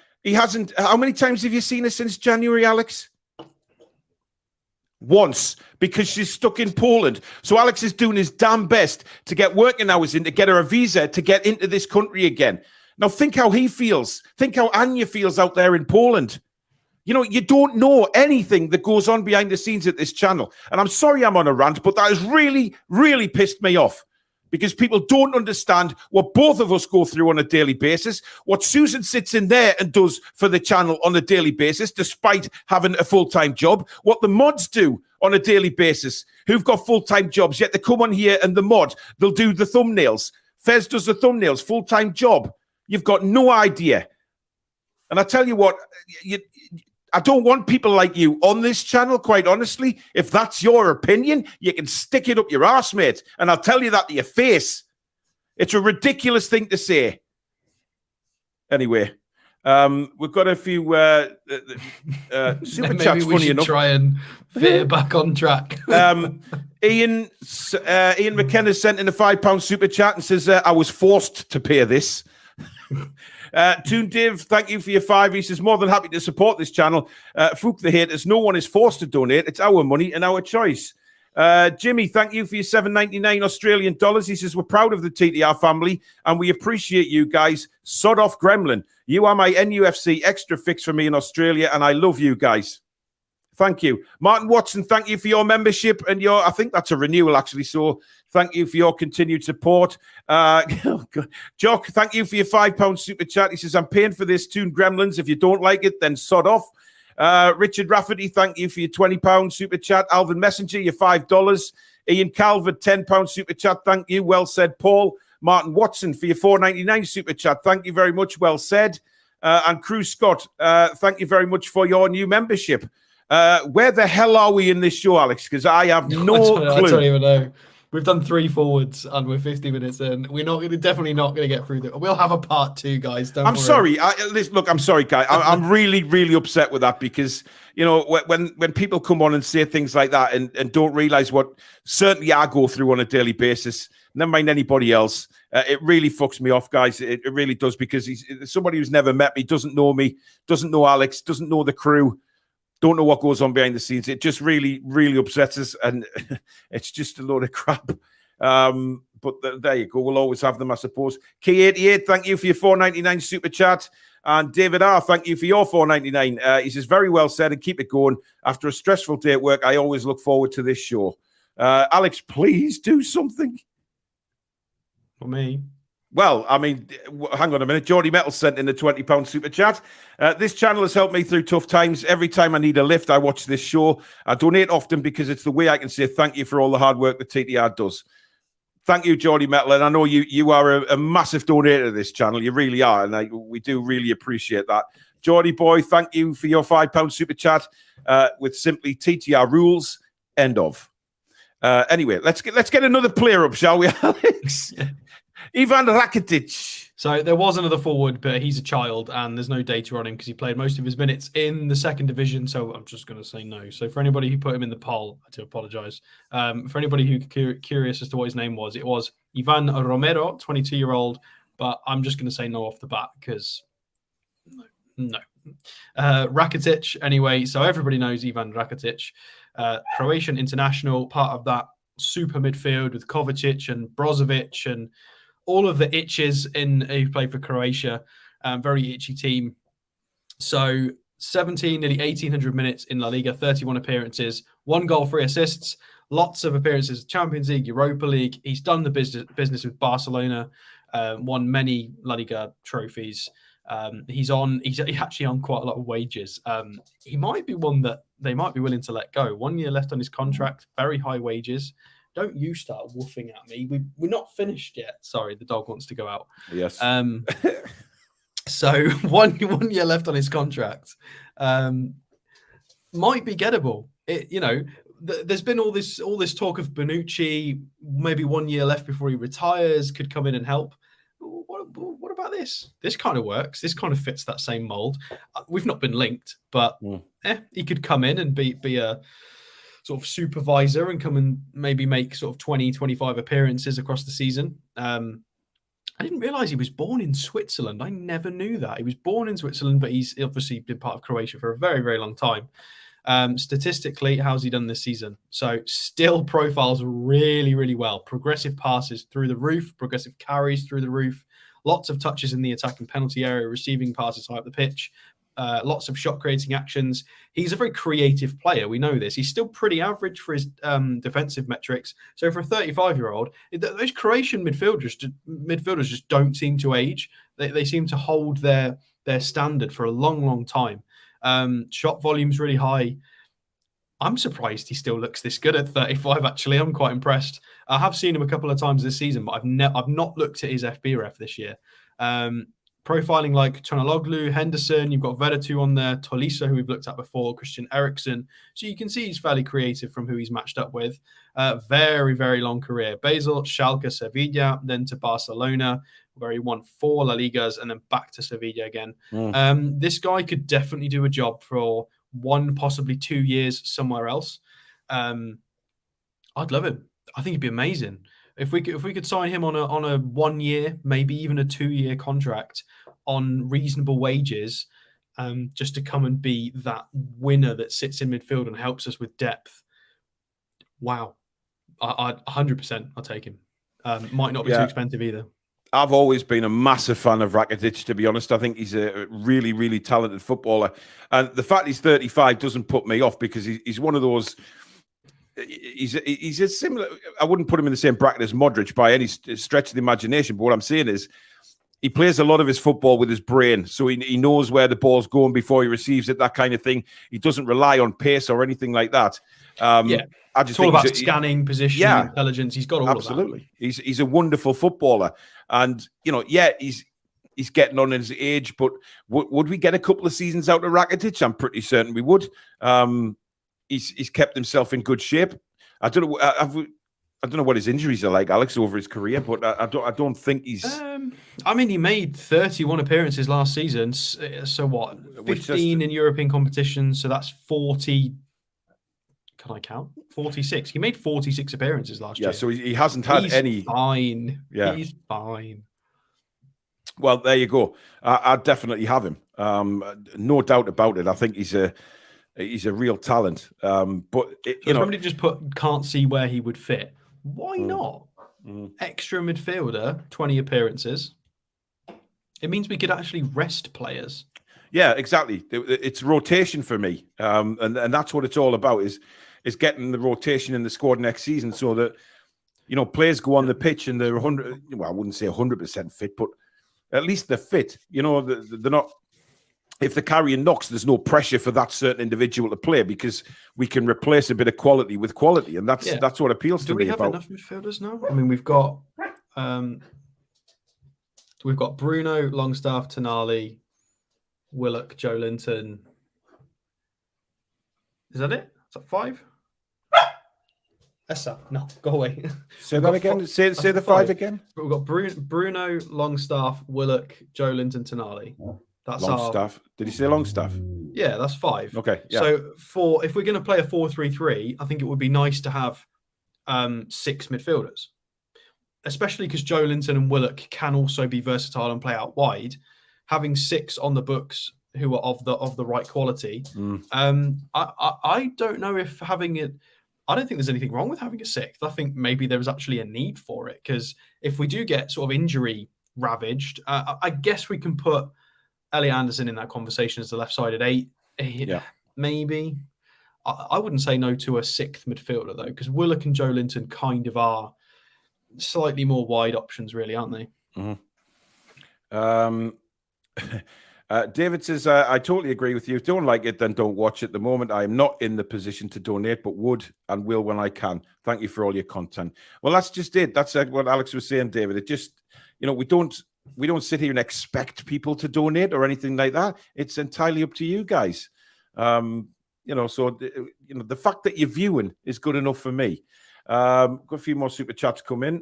how many times have you seen her since January, Alex? Once, because she's stuck in Poland. So Alex is doing his damn best to get working hours in, to get her a visa to get into this country again. Now think how he feels. Think how Anya feels out there in Poland. You don't know anything that goes on behind the scenes at this channel. And I'm sorry I'm on a rant, but that has really, really pissed me off, because people don't understand what both of us go through on a daily basis, what Susan sits in there and does for the channel on a daily basis, despite having a full-time job, what the mods do on a daily basis, who've got full-time jobs, yet they come on here and they'll do the thumbnails. Fez does the thumbnails, full-time job. You've got no idea. And I tell you what, I don't want people like you on this channel, quite honestly. If that's your opinion, you can stick it up your arse, mate. And I'll tell you that to your face. It's a ridiculous thing to say. Anyway, we've got a few super chats.
We should try and fit it back on track.
Ian McKenna sent in a £5 super chat and says, I was forced to pay this. Toon Div, thank you for your £5. He says, more than happy to support this channel. Fook the haters, no one is forced to donate. It's our money and our choice. Jimmy, thank you for your $7.99 Australian dollars. He says, we're proud of the TTR family and we appreciate you guys. Sod off Gremlin. You are my NUFC extra fix for me in Australia and I love you guys. Thank you. Martin Watson, thank you for your membership and I think that's a renewal actually. So thank you for your continued support. Jock, thank you for your £5 super chat. He says, I'm paying for this Toon Gremlins. If you don't like it, then sod off. Richard Rafferty, thank you for your £20 super chat. Alvin Messenger, your $5. Ian Calvert, £10 super chat. Thank you. Well said, Paul. Martin Watson for your $4.99 super chat. Thank you very much. Well said. And Cruz Scott, thank you very much for your new membership. Where the hell are we in this show, Alex? Because I have no clue.
I don't even know. We've done 3 forwards and we're 50 minutes in. We're definitely not going to get through that. We'll have a part 2, guys. Don't worry.
Sorry. Look, I'm sorry, Kai. I'm really, really upset with that because, when people come on and say things like that and don't realize what certainly I go through on a daily basis, never mind anybody else, it really fucks me off, guys. It really does because he's somebody who's never met me, doesn't know me, doesn't know Alex, doesn't know the crew. Don't know what goes on behind the scenes. It just really, really upsets us, and it's just a load of crap. But there you go. We'll always have them, I suppose. K88, thank you for your $4.99 super chat. And David R, thank you for your $4.99. He says, very well said, and keep it going. After a stressful day at work, I always look forward to this show. Alex, please do something.
For me.
Well, I mean, hang on a minute. Geordie Metal sent in a £20 super chat. This channel has helped me through tough times. Every time I need a lift, I watch this show. I donate often because it's the way I can say thank you for all the hard work that TTR does. Thank you, Geordie Metal. And I know you are a massive donator to this channel. You really are. And we do really appreciate that. Geordie boy, thank you for your £5 super chat with simply TTR rules. End of. Anyway, let's get another player up, shall we, Alex? Ivan Rakitic.
So there was another forward, but he's a child and there's no data on him because he played most of his minutes in the 2nd division. So I'm just going to say no. So for anybody who put him in the poll, I do apologize. For anybody who's curious as to what his name was, it was Ivan Romero, 22-year-old. But I'm just going to say no off the bat because no. Rakitic, anyway. So everybody knows Ivan Rakitic, Croatian international, part of that super midfield with Kovacic and Brozovic and all of the itches who play for Croatia. Very itchy team. So 17, nearly 1,800 minutes in La Liga, 31 appearances, 1 goal, 3 assists, lots of appearances, Champions League, Europa League. He's done the business with Barcelona, won many La Liga trophies. He's actually on quite a lot of wages. He might be one that they might be willing to let go. 1 year left on his contract, very high wages. Don't you start woofing at me. We're not finished yet. Sorry, the dog wants to go out.
Yes.
So one year left on his contract. Might be gettable. There's been all this talk of Bonucci, maybe 1 year left before he retires, could come in and help. What about this? This kind of works. This kind of fits that same mold. We've not been linked, but he could come in and be a sort of supervisor and come and maybe make sort of 20, 25 appearances across the season. I didn't realize he was born in Switzerland. I never knew that. He was born in Switzerland, but he's obviously been part of Croatia for a very, very long time. Statistically, how's he done this season? So still profiles really, really well. Progressive passes through the roof, progressive carries through the roof, lots of touches in the attacking penalty area, receiving passes high up the pitch, lots of shot creating actions. He's a very creative player. We know this. He's still pretty average for his defensive metrics. So for a 35-year-old, those Croatian midfielders just don't seem to age. They seem to hold their standard for a long, long time. Shot volume's really high. I'm surprised he still looks this good at 35. Actually, I'm quite impressed. I have seen him a couple of times this season, but I've not looked at his FB ref this year. profiling like Chanaloglu, Henderson, you've got Veretout on there, Tolisso, who we've looked at before, Christian Eriksen. So you can see he's fairly creative from who he's matched up with. Very, very long career. Basel, Schalke, Sevilla, then to Barcelona, where he won 4 La Ligas and then back to Sevilla again. This guy could definitely do a job for 1, possibly 2 years somewhere else. I'd love him. I think he'd be amazing. If we could sign him on a 1 year, maybe even a 2-year contract on reasonable wages, just to come and be that winner that sits in midfield and helps us with depth. Wow, I 100%. I'll take him. Might not be too expensive either.
I've always been a massive fan of Rakitic, to be honest. I think he's a really, really talented footballer, and the fact he's 35 doesn't put me off, because he's one of those. He's a similar. I wouldn't put him in the same bracket as Modric by any stretch of the imagination. But what I'm saying is, he plays a lot of his football with his brain, so he knows where the ball's going before he receives it. That kind of thing. He doesn't rely on pace or anything like that. I just
it's all about scanning, positioning, intelligence. He's got all
absolutely.
of that.
He's a wonderful footballer, and he's getting on in his age. But would we get a couple of seasons out of Rakitic? I'm pretty certain we would. He's kept himself in good shape. I don't know. I don't know what his injuries are like, Alex, over his career, but I don't think he's.
I mean, he made 31 appearances last season. So what? 15 in European competitions. So that's 40. Can I count? 46. He made 46 appearances last year.
Yeah, so he hasn't had any.
Fine.
Yeah,
he's fine.
Well, there you go. I definitely have him. No doubt about it. I think he's a real talent. But
somebody just can't see where he would fit. Why not? Extra midfielder, 20 appearances. It means we could actually rest players.
Yeah, exactly. It's rotation for me, and that's what it's all about. Is getting the rotation in the squad next season, so that players go on the pitch and they're 100. Well, I wouldn't say 100% fit, but at least they're fit. They're not. If they're carrying knocks, there's no pressure for that certain individual to play, because we can replace a bit of quality with quality, and that's what appeals to me.
Do we have enough midfielders now? I mean, we've got Bruno, Longstaff, Tonali, Willock, Joe Linton. Is that it? Is that 5? Essa, no, go away.
Say that again. Say the 5 again.
We've got Bruno, Longstaff, Willock, Joe Linton, Tonali. That's
Longstaff. Did you say Longstaff?
Yeah, that's 5.
Okay. Yeah.
So if we're going to play a 4-3-3, I think it would be nice to have 6 midfielders, especially because Joe Linton and Willock can also be versatile and play out wide. Having 6 on the books who are of the right quality. I don't know if having it. I don't think there's anything wrong with having a 6th. I think maybe there's actually a need for it, because if we do get sort of injury ravaged, I guess we can put Elliot Anderson in that conversation as the left-sided 8.
Yeah,
maybe. I wouldn't say no to a 6th midfielder though, because Willock and Joe Linton kind of are slightly more wide options, really, aren't they?
David says, I totally agree with you. If you don't like it, then don't watch it. At the moment, I am not in the position to donate, but would and will when I can. Thank you for all your content. Well, that's just it. That's what Alex was saying, David. It just, we don't sit here and expect people to donate or anything like that. It's entirely up to you guys. So the fact that you're viewing is good enough for me. Got a few more super chats come in.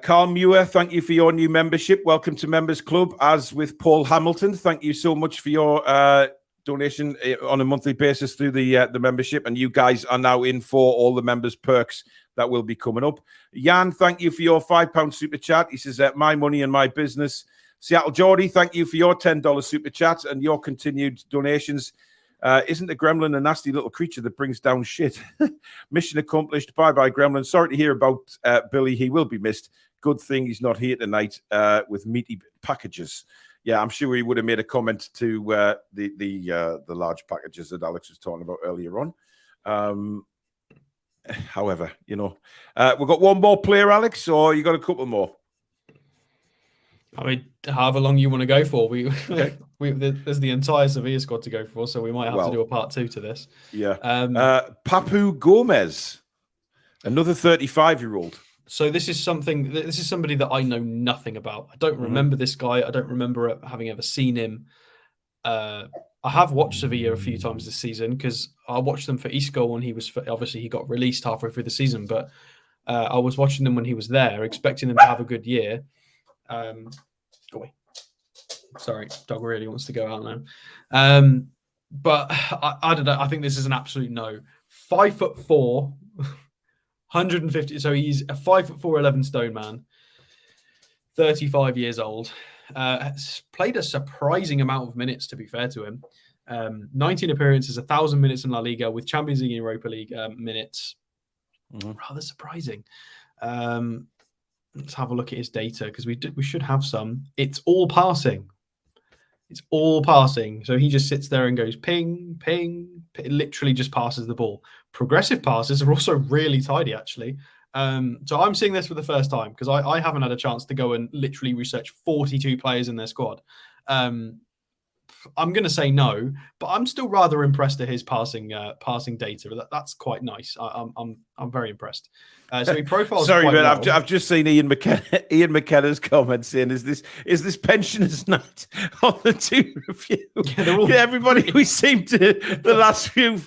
Carl Muir, thank you for your new membership. Welcome to Members Club. As with Paul Hamilton, thank you so much for your donation on a monthly basis through the membership. And you guys are now in for all the members' perks that will be coming up. Jan, thank you for your £5 super chat. He says, my money and my business. Seattle Geordie, thank you for your $10 super chat and your continued donations. Isn't the gremlin a nasty little creature that brings down shit? Mission accomplished. Bye-bye, gremlin. Sorry to hear about Billy. He will be missed. Good thing he's not here tonight with meaty packages. Yeah, I'm sure he would have made a comment to the large packages that Alex was talking about earlier on. However, we've got one more player, Alex, or you got a couple more?
I mean, however long you want to go for. There's the entire Sevilla squad to go for, so we might have to do a part 2 to this.
Yeah. Papu Gomez, another 35-year-old.
So this is somebody that I know nothing about. I don't remember this guy. I don't remember having ever seen him. I have watched Sevilla a few times this season because I watched them for Isco when obviously he got released halfway through the season, but I was watching them when he was there, expecting them to have a good year. Go away. Sorry, dog really wants to go out now. But I don't know. I think this is an absolute no. 5'4", 150. So he's a 5'4", 11 stone man, 35 years old. Played a surprising amount of minutes, to be fair to him. 19 appearances, 1,000 minutes in La Liga with Champions League and Europa League minutes. Rather surprising. Let's have a look at his data because we should have some. It's all passing. It's all passing. So he just sits there and goes ping, ping. It literally just passes the ball. Progressive passes are also really tidy, actually. So I'm seeing this for the first time because I haven't had a chance to go and literally research 42 players in their squad. I'm going to say no, but I'm still rather impressed at his passing data. That's quite nice. I'm very impressed. So he profiles.
Sorry,
quite
but
well.
I've just seen Ian McKenna's comment saying, "Is this pensioners' night on the Toon review?" Everybody we seem to the last few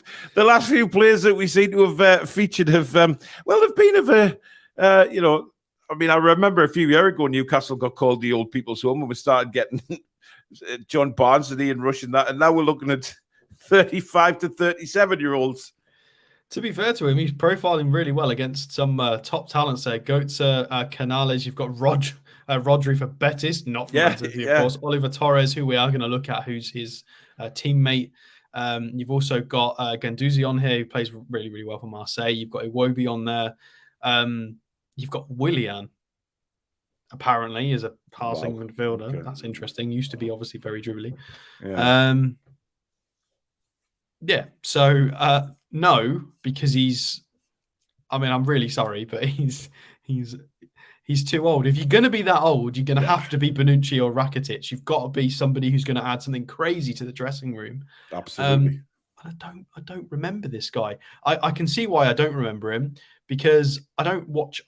players that we seem to have featured have been of a I mean, I remember a few years ago Newcastle got called the old people's home when we started getting John Barnes and Ian Rush and that, and now we're looking at 35 to 37-year-olds.
To be fair to him, he's profiling really well against some top talents there. Goetze, Canales, you've got Rodri for Betis, not for Man City, of course. Oliver Torres, who we are going to look at, who's his teammate. You've also got Guendouzi on here, who plays really, really well for Marseille. You've got Iwobi on there. You've got Willian, apparently, as a passing midfielder. Okay. That's interesting. Used to be obviously very dribbly. So no, because I'm really sorry, but he's too old. If you're going to be that old, you're going to have to be Bonucci or Rakitic. You've got to be somebody who's going to add something crazy to the dressing room.
Absolutely.
I don't remember this guy. I can see why I don't remember him because I don't watch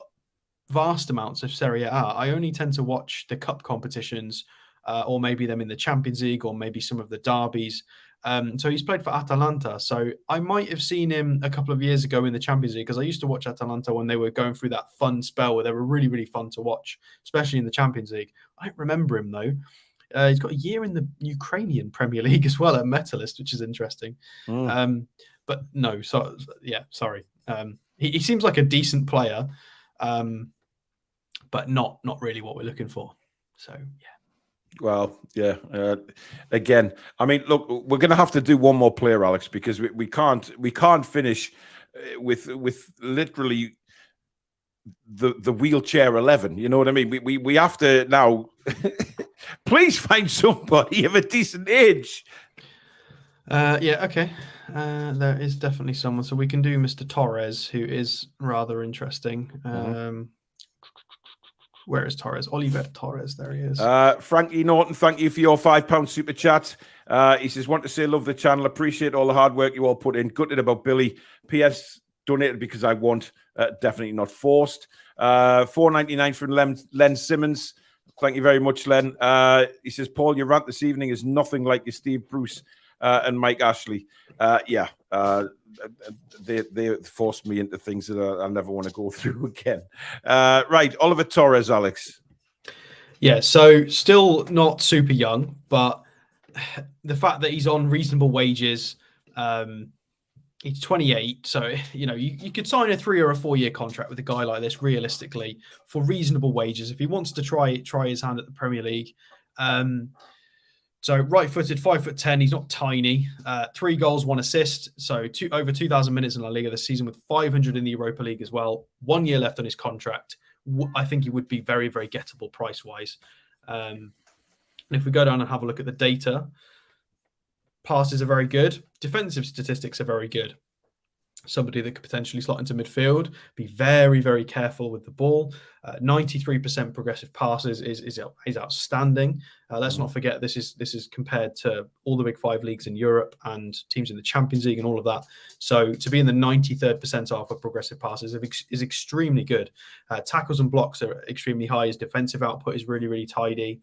vast amounts of Serie A. I only tend to watch the cup competitions or maybe them in the Champions League or maybe some of the derbies. So he's played for Atalanta. So I might have seen him a couple of years ago in the Champions League because I used to watch Atalanta when they were going through that fun spell where they were really, really fun to watch, especially in the Champions League. I don't remember him, though. He's got a year in the Ukrainian Premier League as well at Metalist, which is interesting. But no, sorry. He seems like a decent player, but not really what we're looking for. So, yeah.
Well, yeah. Again, I mean, look, we're going to have to do one more player, Alex, because we can't finish with literally the wheelchair 11. You know what I mean? We have to now. Please find somebody of a decent age.
Okay. There is definitely someone. So we can do Mr. Torres, who is rather interesting. Where is Torres? Oliver Torres. There he is.
Frankie Norton, thank you for your £5 super chat. He says, want to say love the channel. Appreciate all the hard work you all put in. Gutted about Billy. PS, donated because I want. Definitely not forced. $4.99 from Len Simmons. Thank you very much, Len. He says, Paul, your rant this evening is nothing like your Steve Bruce and Mike Ashley. They forced me into things that I never want to go through again. Right, Oliver Torres, Alex.
Yeah, so still not super young, but the fact that he's on reasonable wages, he's 28, so you could sign a 3 or a 4 year contract with a guy like this realistically for reasonable wages if he wants to try his hand at the Premier League. So right-footed, 5'10", he's not tiny. 3 goals, 1 assist. So over 2,000 minutes in La Liga this season with 500 in the Europa League as well. 1 year left on his contract. I think he would be very, very gettable price-wise. And if we go down and have a look at the data, passes are very good. Defensive statistics are very good. somebody that could potentially slot into midfield. Be very, very careful with the ball. 93% progressive passes is outstanding. Let's not forget this is compared to all the big 5 leagues in Europe and teams in the Champions League and all of that. So to be in the 93rd percentile for progressive passes is extremely good. Tackles and blocks are extremely high. His defensive output is really, really tidy.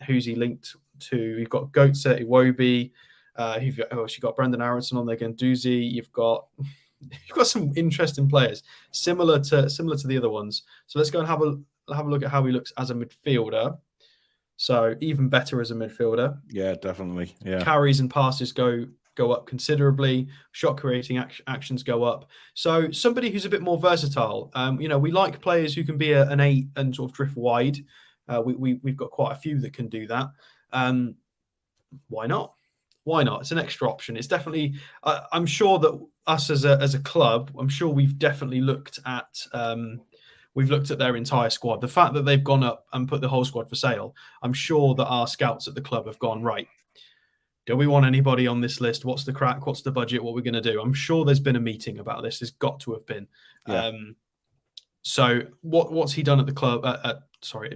Who's he linked to? You've got Goetze, Iwobi. You've got Brendan Aronson on there, Guendouzi. You've got some interesting players, similar to the other ones. So let's go and have a look at how he looks as a midfielder. So even better as a midfielder.
Yeah, definitely. Yeah,
carries and passes go up considerably. Shot creating actions go up. So somebody who's a bit more versatile. We like players who can be an 8 and sort of drift wide. We've got quite a few that can do that. Why not? Why not? It's an extra option. It's definitely. I'm sure that us as a club, I'm sure we've definitely looked at. We've looked at their entire squad. The fact that they've gone up and put the whole squad for sale, I'm sure that our scouts at the club have gone, right, do we want anybody on this list? What's the crack? What's the budget? What we're going to do? I'm sure there's been a meeting about this. There's got to have been.
Yeah.
So what's he done at the club?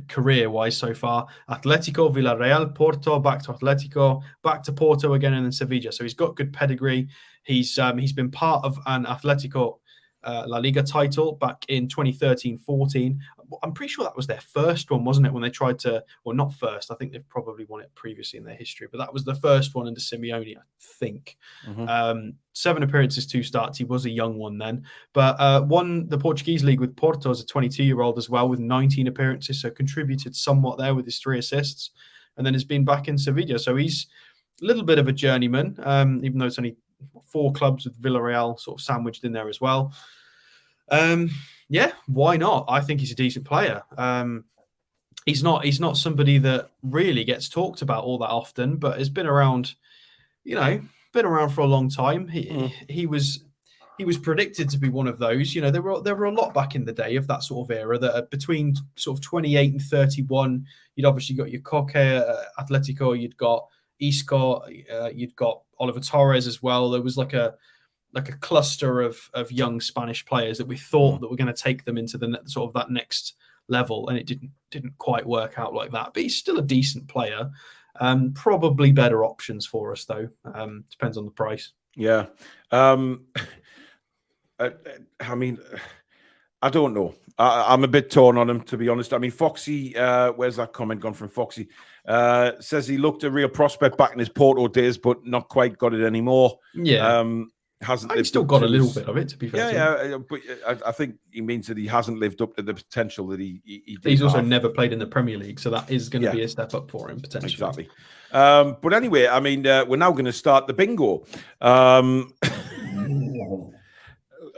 Career-wise so far? Atletico, Villarreal, Porto, back to Atletico, back to Porto again, and then Sevilla. So he's got good pedigree. He's been part of an Atletico La Liga title back in 2013-14. I'm pretty sure that was their first one, wasn't it? When they tried to, well, not first. I think they've probably won it previously in their history, but that was the first one under Simeone, I think. 7 appearances, 2 starts. He was a young one then, but won the Portuguese league with Porto as a 22-year-old as well, with 19 appearances. So contributed somewhat there with his 3 assists, and then has been back in Sevilla. So he's a little bit of a journeyman, even though it's only 4 clubs with Villarreal sort of sandwiched in there as well. Yeah, why not? I think he's a decent player. He's not somebody that really gets talked about all that often, but has been around, for a long time. He was predicted to be one of those. There were a lot back in the day of that sort of era that between sort of 28 and 31, you'd obviously got your Coque, Atletico, you'd got Isco, you'd got Oliver Torres as well. There was like a cluster of young Spanish players that we thought that were going to take them into the sort of that next level, and it didn't quite work out like that. But he's still a decent player. Probably better options for us though. Depends on the price.
Yeah. I mean, I don't know. I'm a bit torn on him, to be honest. I mean, Foxy, where's that comment gone from Foxy? Says he looked a real prospect back in his Porto days, but not quite got it anymore.
Yeah.
He's
still got a little bit of it, to be fair.
Yeah, but I think he means that he hasn't lived up to the potential that he did.
He's also never played in the Premier League, so that is going to be a step up for him, potentially.
Exactly. But anyway, I mean, we're now going to start the bingo.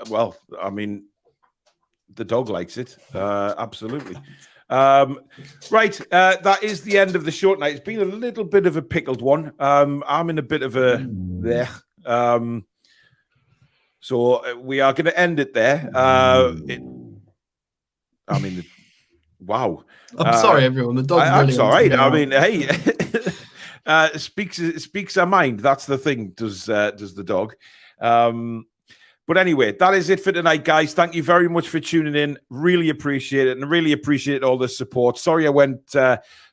Well, I mean, the dog likes it. Absolutely. Right. That is the end of the show tonight. It's been a little bit of a pickled one. I'm in a bit of a there. So we are going to end it there. Wow.
I'm sorry, everyone. The dog.
That's all right. I mean, hey, speaks our mind. That's the thing. Does the dog? But anyway, that is it for tonight, guys. Thank you very much for tuning in. Really appreciate it, and really appreciate all the support. Sorry I went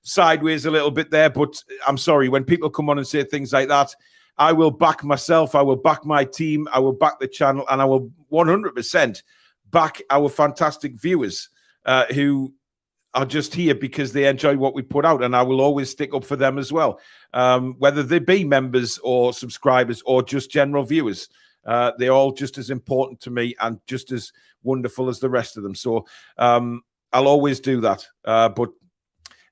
sideways a little bit there, but I'm sorry. When people come on and say things like that, I will back myself. I will back my team. I will back the channel, and I will 100% back our fantastic viewers who are just here because they enjoy what we put out, and I will always stick up for them as well, whether they be members or subscribers or just general viewers. They're all just as important to me and just as wonderful as the rest of them. So I'll always do that. But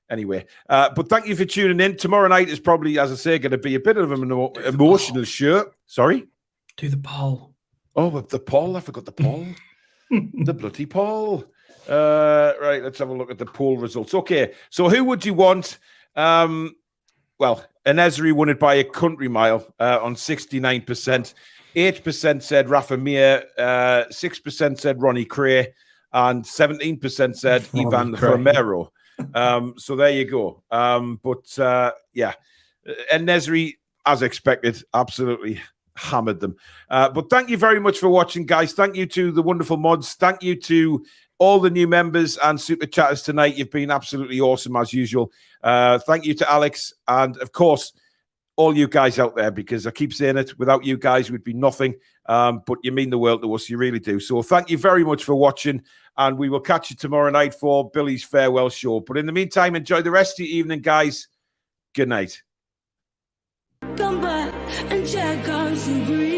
anyway, but thank you for tuning in. Tomorrow night is probably, as I say, going to be a bit of an emotional show. Sorry?
Do the poll.
Oh, the poll. I forgot the poll. The bloody poll. Right, let's have a look at the poll results. Okay, so who would you want? Well, En-Nesyri won it by a country mile on 69%. 8% said Rafa Mir, 6% said Ronnie Cray, and 17% said Ivan Romero. So there you go. But yeah, En-Nesyri, as expected, absolutely hammered them. But thank you very much for watching, guys. Thank you to the wonderful mods. Thank you to all the new members and super chatters tonight. You've been absolutely awesome as usual. Thank you to Alex, and of course all you guys out there, because I keep saying it, without you guys we'd be nothing, but you mean the world to us, you really do. So thank you very much for watching, and we will catch you tomorrow night for Billy's farewell show. But in the meantime, enjoy the rest of your evening, guys. Good night.
Come back and check out some green.